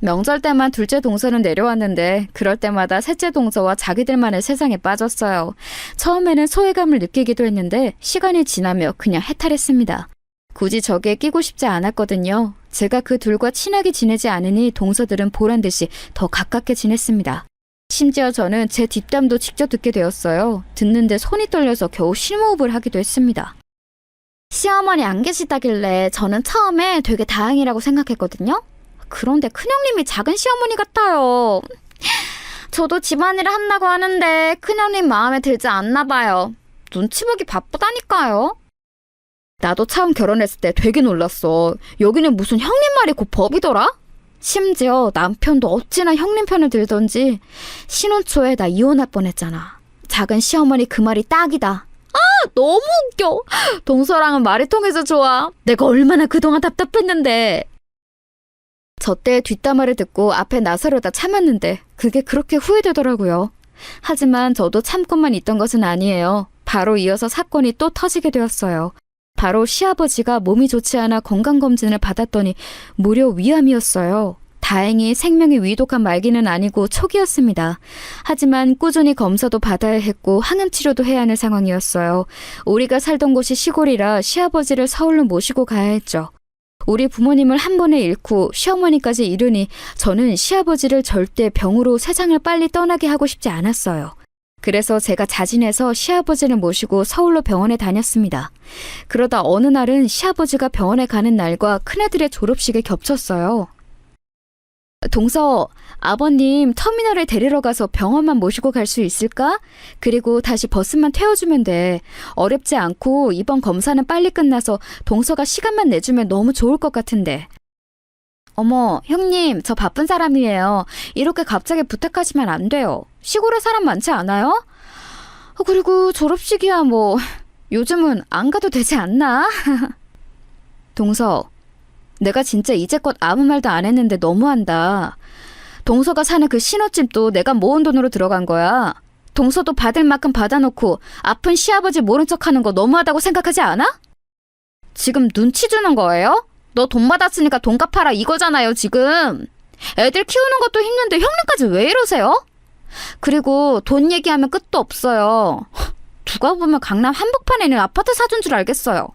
명절 때만 둘째 동서는 내려왔는데 그럴 때마다 셋째 동서와 자기들만의 세상에 빠졌어요. 처음에는 소외감을 느끼기도 했는데 시간이 지나며 그냥 해탈했습니다. 굳이 저기에 끼고 싶지 않았거든요. 제가 그 둘과 친하게 지내지 않으니 동서들은 보란듯이 더 가깝게 지냈습니다. 심지어 저는 제 뒷담도 직접 듣게 되었어요. 듣는데 손이 떨려서 겨우 심호흡을 하기도 했습니다. 시어머니 안 계시다길래 저는 처음에 되게 다행이라고 생각했거든요. 그런데 큰형님이 작은 시어머니 같아요. 저도 집안일을 한다고 하는데 큰형님 마음에 들지 않나 봐요. 눈치 보기 바쁘다니까요. 나도 처음 결혼했을 때 되게 놀랐어. 여기는 무슨 형님 말이 곧 법이더라? 심지어 남편도 어찌나 형님 편을 들던지 신혼 초에 나 이혼할 뻔했잖아. 작은 시어머니 그 말이 딱이다. 너무 웃겨. 동서랑은 말이 통해서 좋아. 내가 얼마나 그동안 답답했는데. 저 때 뒷담화를 듣고 앞에 나서려다 참았는데 그게 그렇게 후회되더라고요. 하지만 저도 참고만 있던 것은 아니에요. 바로 이어서 사건이 또 터지게 되었어요. 바로 시아버지가 몸이 좋지 않아 건강검진을 받았더니 무려 위암이었어요. 다행히 생명이 위독한 말기는 아니고 초기였습니다. 하지만 꾸준히 검사도 받아야 했고 항암치료도 해야 하는 상황이었어요. 우리가 살던 곳이 시골이라 시아버지를 서울로 모시고 가야 했죠. 우리 부모님을 한 번에 잃고 시어머니까지 잃으니 저는 시아버지를 절대 병으로 세상을 빨리 떠나게 하고 싶지 않았어요. 그래서 제가 자진해서 시아버지를 모시고 서울로 병원에 다녔습니다. 그러다 어느 날은 시아버지가 병원에 가는 날과 큰아들의 졸업식에 겹쳤어요. 동서, 아버님 터미널에 데리러 가서 병원만 모시고 갈 수 있을까? 그리고 다시 버스만 태워주면 돼. 어렵지 않고 이번 검사는 빨리 끝나서 동서가 시간만 내주면 너무 좋을 것 같은데. 어머, 형님, 저 바쁜 사람이에요. 이렇게 갑자기 부탁하시면 안 돼요. 시골에 사람 많지 않아요? 그리고 졸업식이야 뭐 요즘은 안 가도 되지 않나? 동서, 내가 진짜 이제껏 아무 말도 안 했는데 너무한다. 동서가 사는 그 신혼집도 내가 모은 돈으로 들어간 거야. 동서도 받을 만큼 받아놓고 아픈 시아버지 모른 척하는 거 너무하다고 생각하지 않아? 지금 눈치 주는 거예요? 너 돈 받았으니까 돈 갚아라 이거잖아요 지금. 애들 키우는 것도 힘든데 형님까지 왜 이러세요? 그리고 돈 얘기하면 끝도 없어요. 누가 보면 강남 한복판에 있는 아파트 사준 줄 알겠어요.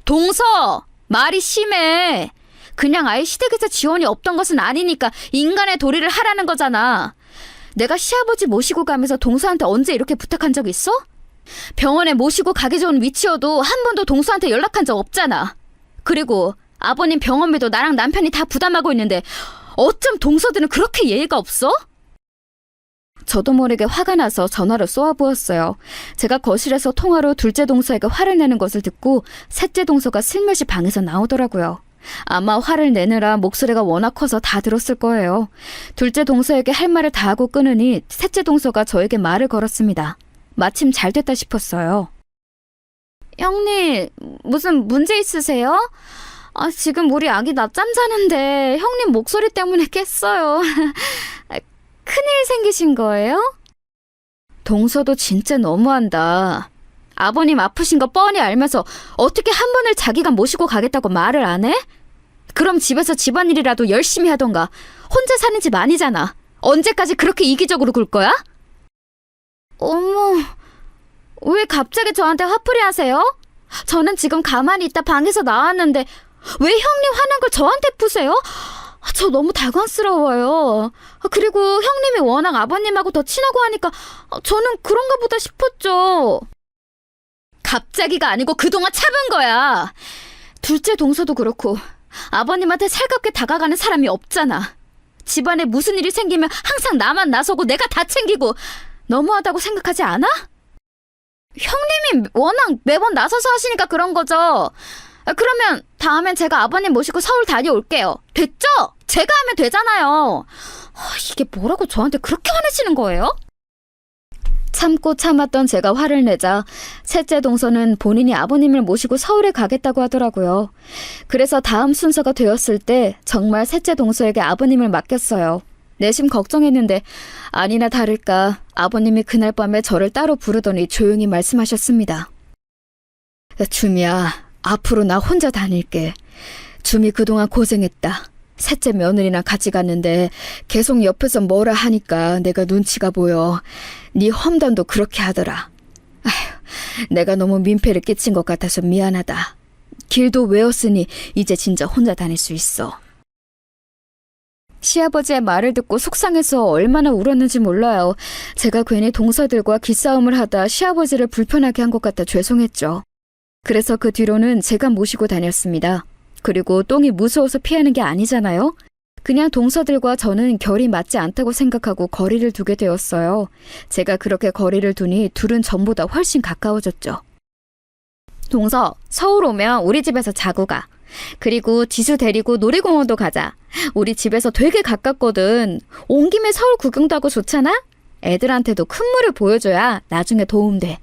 동서! 말이 심해. 그냥 아예 시댁에서 지원이 없던 것은 아니니까 인간의 도리를 하라는 거잖아. 내가 시아버지 모시고 가면서 동서한테 언제 이렇게 부탁한 적 있어? 병원에 모시고 가기 좋은 위치여도 한 번도 동서한테 연락한 적 없잖아. 그리고 아버님 병원비도 나랑 남편이 다 부담하고 있는데 어쩜 동서들은 그렇게 예의가 없어? 저도 모르게 화가 나서 전화로 쏘아부었어요. 제가 거실에서 통화로 둘째 동서에게 화를 내는 것을 듣고 셋째 동서가 슬며시 방에서 나오더라고요. 아마 화를 내느라 목소리가 워낙 커서 다 들었을 거예요. 둘째 동서에게 할 말을 다 하고 끊으니 셋째 동서가 저에게 말을 걸었습니다. 마침 잘 됐다 싶었어요. 형님, 무슨 문제 있으세요? 지금 우리 아기 낮잠 자는데 형님 목소리 때문에 깼어요. 큰일 생기신 거예요? 동서도 진짜 너무한다. 아버님 아프신 거 뻔히 알면서 어떻게 한 번을 자기가 모시고 가겠다고 말을 안 해? 그럼 집에서 집안일이라도 열심히 하던가. 혼자 사는 집 아니잖아. 언제까지 그렇게 이기적으로 굴 거야? 어머, 왜 갑자기 저한테 화풀이 하세요? 저는 지금 가만히 있다 방에서 나왔는데 왜 형님 화난 걸 저한테 푸세요? 저 너무 당황스러워요. 그리고 형님이 워낙 아버님하고 더 친하고 하니까 저는 그런가 보다 싶었죠. 갑자기가 아니고 그동안 참은 거야. 둘째 동서도 그렇고 아버님한테 살갑게 다가가는 사람이 없잖아. 집안에 무슨 일이 생기면 항상 나만 나서고 내가 다 챙기고. 너무하다고 생각하지 않아? 형님이 워낙 매번 나서서 하시니까 그런 거죠. 그러면 다음엔 제가 아버님 모시고 서울 다녀올게요. 됐죠? 제가 하면 되잖아요. 이게 뭐라고 저한테 그렇게 화내시는 거예요? 참고 참았던 제가 화를 내자 셋째 동서는 본인이 아버님을 모시고 서울에 가겠다고 하더라고요. 그래서 다음 순서가 되었을 때 정말 셋째 동서에게 아버님을 맡겼어요. 내심 걱정했는데 아니나 다를까 아버님이 그날 밤에 저를 따로 부르더니 조용히 말씀하셨습니다. 주미야, 앞으로 나 혼자 다닐게. 주미 그동안 고생했다. 셋째 며느리랑 같이 갔는데 계속 옆에서 뭐라 하니까 내가 눈치가 보여. 네 험담도 그렇게 하더라. 아휴, 내가 너무 민폐를 끼친 것 같아서 미안하다. 길도 외웠으니 이제 진짜 혼자 다닐 수 있어. 시아버지의 말을 듣고 속상해서 얼마나 울었는지 몰라요. 제가 괜히 동서들과 기싸움을 하다 시아버지를 불편하게 한 것 같아 죄송했죠. 그래서 그 뒤로는 제가 모시고 다녔습니다. 그리고 똥이 무서워서 피하는 게 아니잖아요. 그냥 동서들과 저는 결이 맞지 않다고 생각하고 거리를 두게 되었어요. 제가 그렇게 거리를 두니 둘은 전보다 훨씬 가까워졌죠. 동서, 서울 오면 우리 집에서 자고 가. 그리고 지수 데리고 놀이공원도 가자. 우리 집에서 되게 가깝거든. 온 김에 서울 구경도 하고 좋잖아? 애들한테도 큰 물을 보여줘야 나중에 도움돼.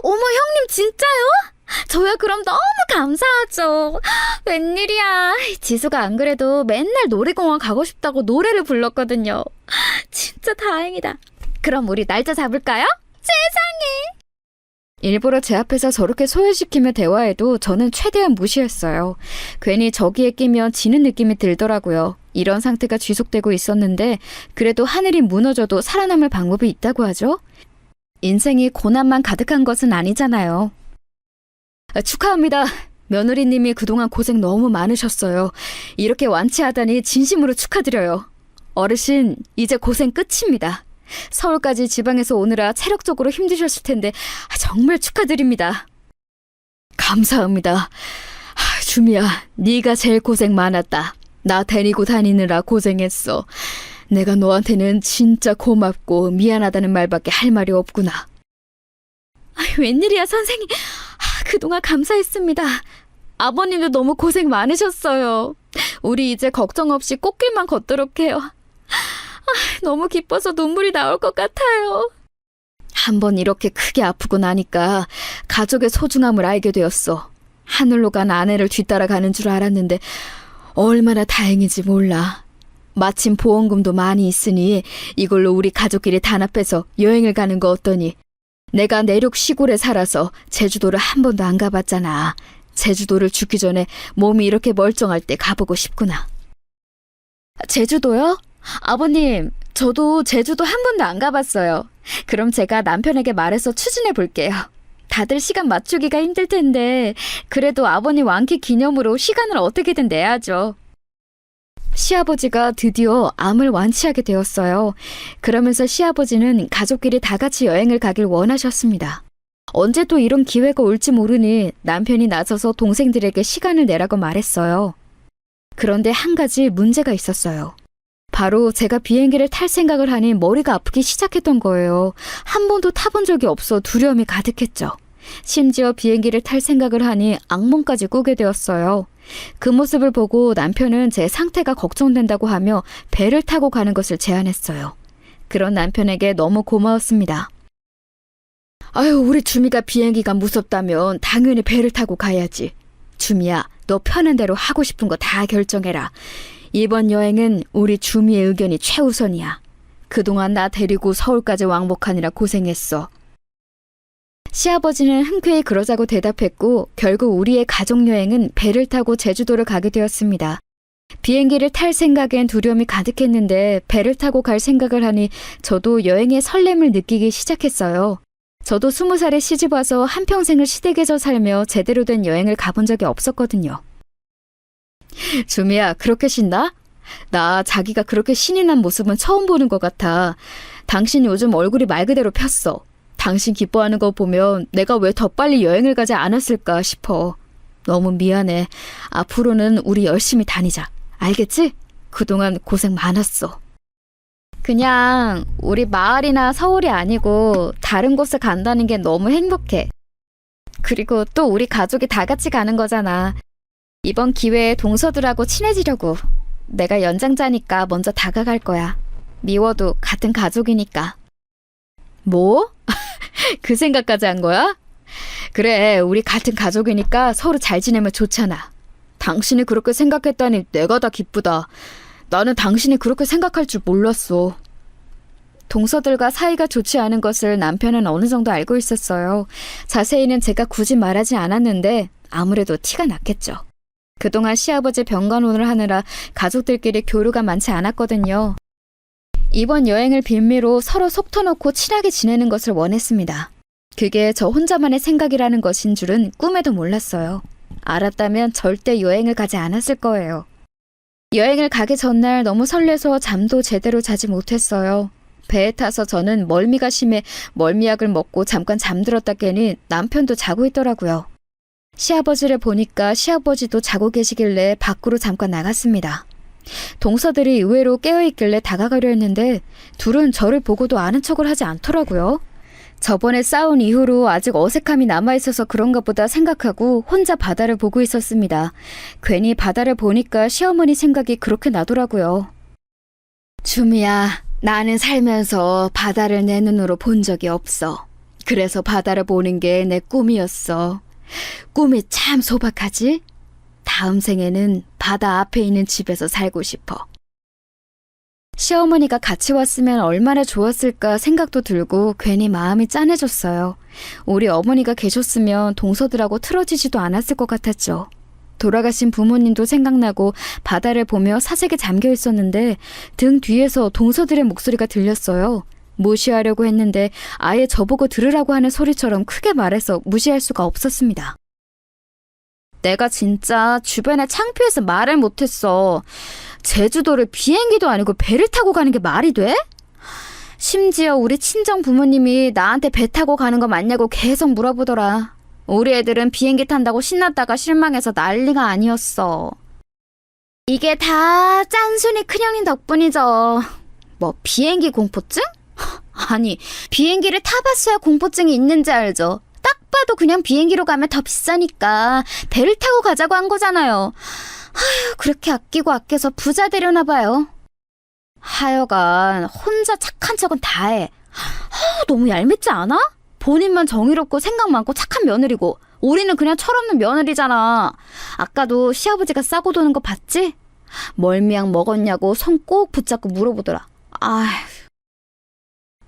어머, 형님 진짜요? 저야 그럼 너무 감사하죠. 웬일이야. 지수가 안 그래도 맨날 놀이공원 가고 싶다고 노래를 불렀거든요. 진짜 다행이다. 그럼 우리 날짜 잡을까요? 세상에. 일부러 제 앞에서 저렇게 소외시키며 대화해도 저는 최대한 무시했어요. 괜히 저기에 끼면 지는 느낌이 들더라고요. 이런 상태가 지속되고 있었는데 그래도 하늘이 무너져도 살아남을 방법이 있다고 하죠. 인생이 고난만 가득한 것은 아니잖아요. 축하합니다. 며느리님이 그동안 고생 너무 많으셨어요. 이렇게 완치하다니 진심으로 축하드려요. 어르신, 이제 고생 끝입니다. 서울까지 지방에서 오느라 체력적으로 힘드셨을 텐데 정말 축하드립니다. 감사합니다. 주미야, 네가 제일 고생 많았다. 나 데리고 다니느라 고생했어. 내가 너한테는 진짜 고맙고 미안하다는 말밖에 할 말이 없구나. 웬일이야 선생님. 그동안 감사했습니다. 아버님도 너무 고생 많으셨어요. 우리 이제 걱정 없이 꽃길만 걷도록 해요. 너무 기뻐서 눈물이 나올 것 같아요. 한번 이렇게 크게 아프고 나니까 가족의 소중함을 알게 되었어. 하늘로 간 아내를 뒤따라 가는 줄 알았는데 얼마나 다행인지 몰라. 마침 보험금도 많이 있으니 이걸로 우리 가족끼리 단합해서 여행을 가는 거 어떠니? 내가 내륙 시골에 살아서 제주도를 한 번도 안 가봤잖아. 제주도를 죽기 전에 몸이 이렇게 멀쩡할 때 가보고 싶구나. 제주도요? 아버님, 저도 제주도 한 번도 안 가봤어요. 그럼 제가 남편에게 말해서 추진해 볼게요. 다들 시간 맞추기가 힘들 텐데 그래도 아버님 완쾌 기념으로 시간을 어떻게든 내야죠. 시아버지가 드디어 암을 완치하게 되었어요. 그러면서 시아버지는 가족끼리 다 같이 여행을 가길 원하셨습니다. 언제 또 이런 기회가 올지 모르니 남편이 나서서 동생들에게 시간을 내라고 말했어요. 그런데 한 가지 문제가 있었어요. 바로 제가 비행기를 탈 생각을 하니 머리가 아프기 시작했던 거예요. 한 번도 타본 적이 없어 두려움이 가득했죠. 심지어 비행기를 탈 생각을 하니 악몽까지 꾸게 되었어요. 그 모습을 보고 남편은 제 상태가 걱정된다고 하며 배를 타고 가는 것을 제안했어요. 그런 남편에게 너무 고마웠습니다. 아유, 우리 주미가 비행기가 무섭다면 당연히 배를 타고 가야지. 주미야, 너 편한 대로 하고 싶은 거 다 결정해라. 이번 여행은 우리 주미의 의견이 최우선이야. 그동안 나 데리고 서울까지 왕복하느라 고생했어. 시아버지는 흔쾌히 그러자고 대답했고 결국 우리의 가족여행은 배를 타고 제주도를 가게 되었습니다. 비행기를 탈 생각엔 두려움이 가득했는데 배를 타고 갈 생각을 하니 저도 여행의 설렘을 느끼기 시작했어요. 저도 20살에 시집와서 한평생을 시댁에서 살며 제대로 된 여행을 가본 적이 없었거든요. 주미야, 그렇게 신나? 나 자기가 그렇게 신이 난 모습은 처음 보는 것 같아. 당신 요즘 얼굴이 말 그대로 폈어. 당신 기뻐하는 거 보면 내가 왜 더 빨리 여행을 가지 않았을까 싶어. 너무 미안해. 앞으로는 우리 열심히 다니자. 알겠지? 그동안 고생 많았어. 그냥 우리 마을이나 서울이 아니고 다른 곳에 간다는 게 너무 행복해. 그리고 또 우리 가족이 다 같이 가는 거잖아. 이번 기회에 동서들하고 친해지려고. 내가 연장자니까 먼저 다가갈 거야. 미워도 같은 가족이니까. 뭐? 그 생각까지 한 거야? 그래, 우리 같은 가족이니까 서로 잘 지내면 좋잖아. 당신이 그렇게 생각했다니 내가 다 기쁘다. 나는 당신이 그렇게 생각할 줄 몰랐어. 동서들과 사이가 좋지 않은 것을 남편은 어느 정도 알고 있었어요. 자세히는 제가 굳이 말하지 않았는데 아무래도 티가 났겠죠. 그동안 시아버지 병간호를 하느라 가족들끼리 교류가 많지 않았거든요. 이번 여행을 빌미로 서로 속 터놓고 친하게 지내는 것을 원했습니다. 그게 저 혼자만의 생각이라는 것인 줄은 꿈에도 몰랐어요. 알았다면 절대 여행을 가지 않았을 거예요. 여행을 가기 전날 너무 설레서 잠도 제대로 자지 못했어요. 배에 타서 저는 멀미가 심해 멀미약을 먹고 잠깐 잠들었다 깨니 남편도 자고 있더라고요. 시아버지를 보니까 시아버지도 자고 계시길래 밖으로 잠깐 나갔습니다. 동서들이 의외로 깨어있길래 다가가려 했는데 둘은 저를 보고도 아는 척을 하지 않더라고요. 저번에 싸운 이후로 아직 어색함이 남아있어서 그런가 보다 생각하고 혼자 바다를 보고 있었습니다. 괜히 바다를 보니까 시어머니 생각이 그렇게 나더라고요. 주미야, 나는 살면서 바다를 내 눈으로 본 적이 없어. 그래서 바다를 보는 게 내 꿈이었어. 꿈이 참 소박하지? 다음 생에는 바다 앞에 있는 집에서 살고 싶어. 시어머니가 같이 왔으면 얼마나 좋았을까 생각도 들고 괜히 마음이 짠해졌어요. 우리 어머니가 계셨으면 동서들하고 틀어지지도 않았을 것 같았죠. 돌아가신 부모님도 생각나고 바다를 보며 사색에 잠겨 있었는데 등 뒤에서 동서들의 목소리가 들렸어요. 무시하려고 했는데 아예 저보고 들으라고 하는 소리처럼 크게 말해서 무시할 수가 없었습니다. 내가 진짜 주변에 창피해서 말을 못했어. 제주도를 비행기도 아니고 배를 타고 가는 게 말이 돼? 심지어 우리 친정 부모님이 나한테 배 타고 가는 거 맞냐고 계속 물어보더라. 우리 애들은 비행기 탄다고 신났다가 실망해서 난리가 아니었어. 이게 다 짠순이 큰형님 덕분이죠. 뭐 비행기 공포증? 아니, 비행기를 타봤어야 공포증이 있는지 알죠. 딱 봐도 그냥 비행기로 가면 더 비싸니까 배를 타고 가자고 한 거잖아요. 아휴, 그렇게 아끼고 아껴서 부자 되려나 봐요. 하여간 혼자 착한 척은 다 해. 너무 얄밉지 않아? 본인만 정의롭고 생각 많고 착한 며느리고 우리는 그냥 철없는 며느리잖아. 아까도 시아버지가 싸고 도는 거 봤지? 멀미약 먹었냐고 손 꼭 붙잡고 물어보더라. 아휴.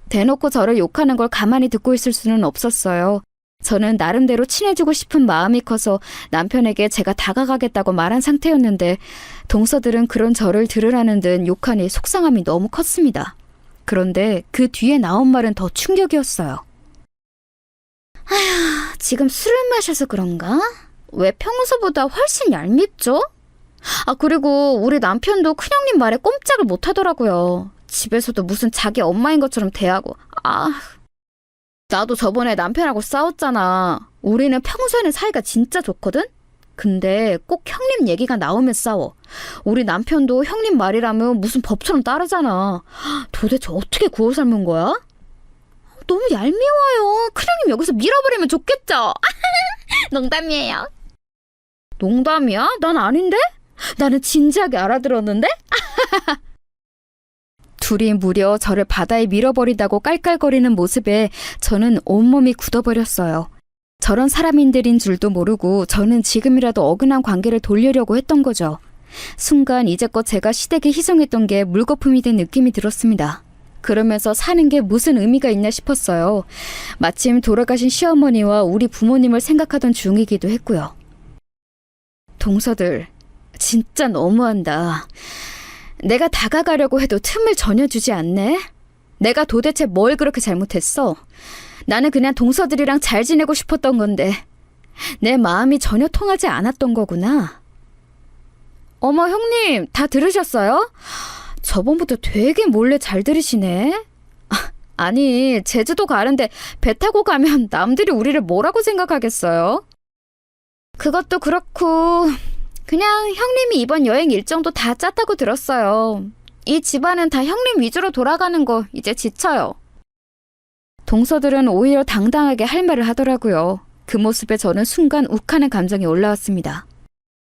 대놓고 저를 욕하는 걸 가만히 듣고 있을 수는 없었어요. 저는 나름대로 친해지고 싶은 마음이 커서 남편에게 제가 다가가겠다고 말한 상태였는데 동서들은 그런 저를 들으라는 듯 욕하니 속상함이 너무 컸습니다. 그런데 그 뒤에 나온 말은 더 충격이었어요. 아휴, 지금 술을 마셔서 그런가? 왜 평소보다 훨씬 얄밉죠? 그리고 우리 남편도 큰형님 말에 꼼짝을 못 하더라고요. 집에서도 무슨 자기 엄마인 것처럼 대하고. 나도 저번에 남편하고 싸웠잖아. 우리는 평소에는 사이가 진짜 좋거든? 근데 꼭 형님 얘기가 나오면 싸워. 우리 남편도 형님 말이라면 무슨 법처럼 따르잖아. 도대체 어떻게 구워 삶은 거야? 너무 얄미워요. 큰형님 여기서 밀어버리면 좋겠죠? 농담이에요. 농담이야? 난 아닌데? 나는 진지하게 알아들었는데? 둘이 무려 저를 바다에 밀어버린다고 깔깔거리는 모습에 저는 온몸이 굳어버렸어요. 저런 사람인들인 줄도 모르고 저는 지금이라도 어긋난 관계를 돌리려고 했던 거죠. 순간 이제껏 제가 시댁에 희생했던 게 물거품이 된 느낌이 들었습니다. 그러면서 사는 게 무슨 의미가 있나 싶었어요. 마침 돌아가신 시어머니와 우리 부모님을 생각하던 중이기도 했고요. 동서들, 진짜 너무한다. 내가 다가가려고 해도 틈을 전혀 주지 않네? 내가 도대체 뭘 그렇게 잘못했어? 나는 그냥 동서들이랑 잘 지내고 싶었던 건데 내 마음이 전혀 통하지 않았던 거구나. 어머, 형님, 다 들으셨어요? 저번부터 되게 몰래 잘 들으시네. 아니, 제주도 가는데 배 타고 가면 남들이 우리를 뭐라고 생각하겠어요? 그것도 그렇고 그냥 형님이 이번 여행 일정도 다 짰다고 들었어요. 이 집안은 다 형님 위주로 돌아가는 거 이제 지쳐요. 동서들은 오히려 당당하게 할 말을 하더라고요. 그 모습에 저는 순간 욱하는 감정이 올라왔습니다.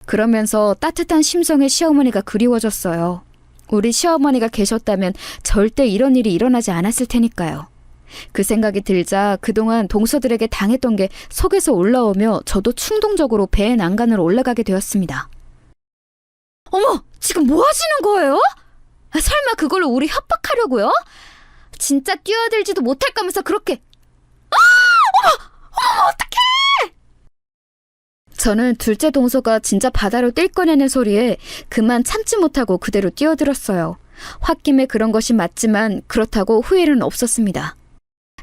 그러면서 따뜻한 심성의 시어머니가 그리워졌어요. 우리 시어머니가 계셨다면 절대 이런 일이 일어나지 않았을 테니까요. 그 생각이 들자 그동안 동서들에게 당했던 게 속에서 올라오며 저도 충동적으로 배의 난간으로 올라가게 되었습니다. 어머! 지금 뭐 하시는 거예요? 설마 그걸로 우리 협박하려고요? 진짜 뛰어들지도 못할 거면서 그렇게... 어머, 어떡해! 저는 둘째 동서가 진짜 바다로 뛸 거냐는 소리에 그만 참지 못하고 그대로 뛰어들었어요. 홧김에 그런 것이 맞지만 그렇다고 후회는 없었습니다.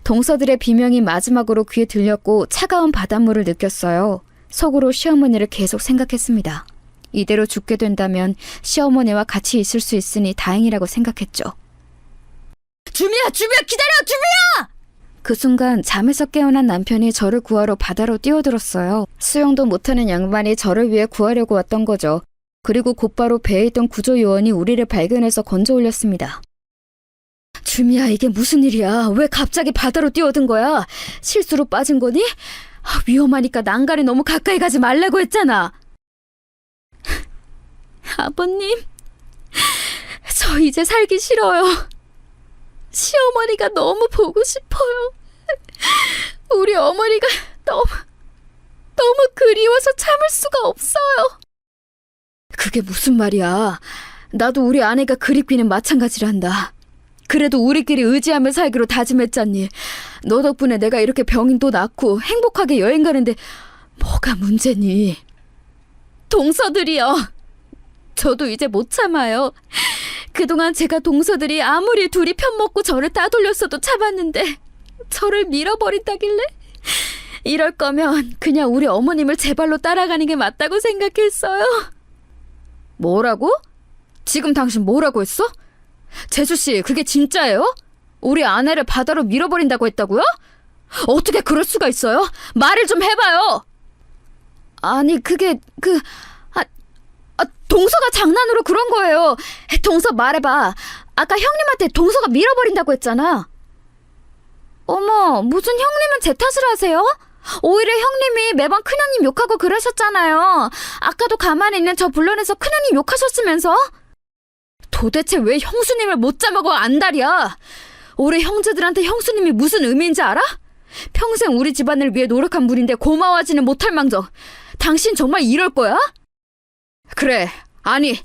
동서들의 비명이 마지막으로 귀에 들렸고 차가운 바닷물을 느꼈어요. 속으로 시어머니를 계속 생각했습니다. 이대로 죽게 된다면 시어머니와 같이 있을 수 있으니 다행이라고 생각했죠. 주미야! 기다려! 주미야! 그 순간 잠에서 깨어난 남편이 저를 구하러 바다로 뛰어들었어요. 수영도 못하는 양반이 저를 위해 구하려고 왔던 거죠. 그리고 곧바로 배에 있던 구조요원이 우리를 발견해서 건져 올렸습니다. 주미야, 이게 무슨 일이야? 왜 갑자기 바다로 뛰어든 거야? 실수로 빠진 거니? 위험하니까 난간에 너무 가까이 가지 말라고 했잖아. 아버님, 저 이제 살기 싫어요. 시어머니가 너무 보고 싶어요. 우리 어머니가 너무 그리워서 참을 수가 없어요. 그게 무슨 말이야. 나도 우리 아내가 그립기는 마찬가지란다. 그래도 우리끼리 의지하며 살기로 다짐했잖니. 너 덕분에 내가 이렇게 병인도 낫고 행복하게 여행 가는데 뭐가 문제니? 동서들이요. 저도 이제 못 참아요. 그동안 제가 동서들이 아무리 둘이 편먹고 저를 따돌렸어도 참았는데 저를 밀어버린다길래? 이럴 거면 그냥 우리 어머님을 제 발로 따라가는 게 맞다고 생각했어요. 뭐라고? 지금 당신 뭐라고 했어? 재수씨, 그게 진짜예요? 우리 아내를 바다로 밀어버린다고 했다고요? 어떻게 그럴 수가 있어요? 말을 좀 해봐요. 아니, 그게 동서가 장난으로 그런 거예요. 동서 말해봐. 아까 형님한테 동서가 밀어버린다고 했잖아. 어머, 무슨 형님은 제 탓을 하세요? 오히려 형님이 매번 큰형님 욕하고 그러셨잖아요. 아까도 가만히 있는 저 불러내서 큰형님 욕하셨으면서. 도대체 왜 형수님을 못 잡아고 안달이야? 우리 형제들한테 형수님이 무슨 의미인지 알아? 평생 우리 집안을 위해 노력한 분인데 고마워하지는 못할 망정. 당신 정말 이럴 거야? 그래, 아니,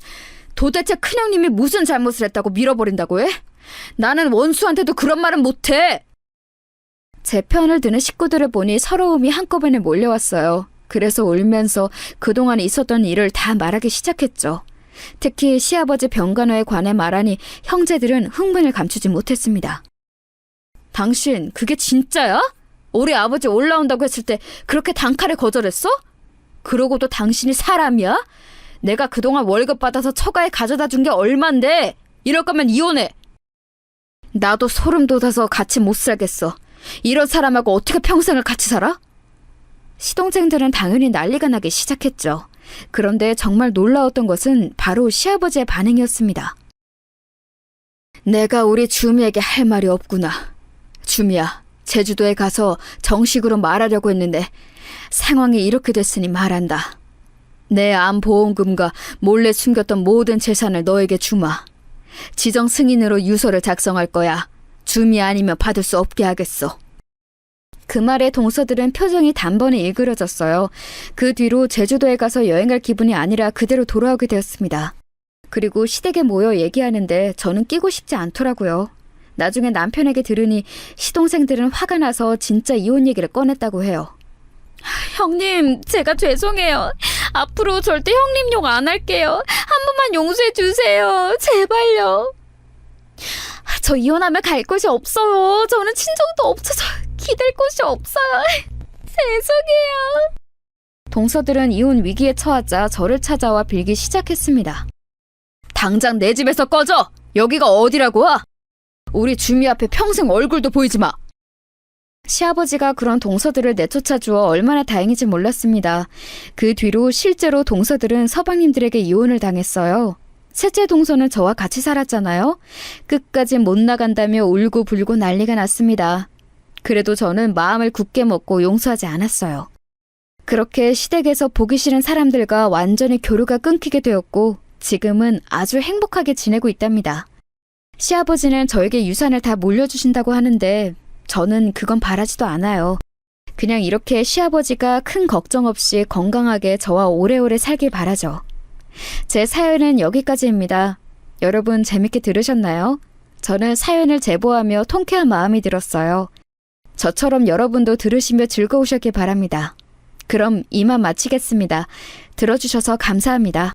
도대체 큰형님이 무슨 잘못을 했다고 밀어버린다고 해? 나는 원수한테도 그런 말은 못해. 제 편을 드는 식구들을 보니 서러움이 한꺼번에 몰려왔어요. 그래서 울면서 그동안 있었던 일을 다 말하기 시작했죠. 특히 시아버지 병간호에 관해 말하니 형제들은 흥분을 감추지 못했습니다. 당신, 그게 진짜야? 우리 아버지 올라온다고 했을 때 그렇게 단칼에 거절했어? 그러고도 당신이 사람이야? 내가 그동안 월급 받아서 처가에 가져다 준 게 얼만데? 이럴 거면 이혼해. 나도 소름 돋아서 같이 못 살겠어. 이런 사람하고 어떻게 평생을 같이 살아? 시동생들은 당연히 난리가 나기 시작했죠. 그런데 정말 놀라웠던 것은 바로 시아버지의 반응이었습니다. 내가 우리 주미에게 할 말이 없구나. 주미야, 제주도에 가서 정식으로 말하려고 했는데 상황이 이렇게 됐으니 말한다. 내 암보험금과 몰래 숨겼던 모든 재산을 너에게 주마. 지정 승인으로 유서를 작성할 거야. 주미 아니면 받을 수 없게 하겠어. 그 말에 동서들은 표정이 단번에 일그러졌어요. 그 뒤로 제주도에 가서 여행할 기분이 아니라 그대로 돌아오게 되었습니다. 그리고 시댁에 모여 얘기하는데 저는 끼고 싶지 않더라고요. 나중에 남편에게 들으니 시동생들은 화가 나서 진짜 이혼 얘기를 꺼냈다고 해요. 형님, 제가 죄송해요. 앞으로 절대 형님 욕 안 할게요. 한 번만 용서해 주세요. 제발요. 저 이혼하면 갈 곳이 없어요. 저는 친정도 없어서 기댈 곳이 없어요. 죄송해요. 동서들은 이혼 위기에 처하자 저를 찾아와 빌기 시작했습니다. 당장 내 집에서 꺼져! 여기가 어디라고? 우리 주미 앞에 평생 얼굴도 보이지 마! 시아버지가 그런 동서들을 내쫓아 주어 얼마나 다행인지 몰랐습니다. 그 뒤로 실제로 동서들은 서방님들에게 이혼을 당했어요. 셋째 동서는 저와 같이 살았잖아요. 끝까지 못 나간다며 울고불고 난리가 났습니다. 그래도 저는 마음을 굳게 먹고 용서하지 않았어요. 그렇게 시댁에서 보기 싫은 사람들과 완전히 교류가 끊기게 되었고 지금은 아주 행복하게 지내고 있답니다. 시아버지는 저에게 유산을 다 물려주신다고 하는데 저는 그건 바라지도 않아요. 그냥 이렇게 시아버지가 큰 걱정 없이 건강하게 저와 오래오래 살길 바라죠. 제 사연은 여기까지입니다. 여러분 재밌게 들으셨나요? 저는 사연을 제보하며 통쾌한 마음이 들었어요. 저처럼 여러분도 들으시며 즐거우셨길 바랍니다. 그럼 이만 마치겠습니다. 들어주셔서 감사합니다.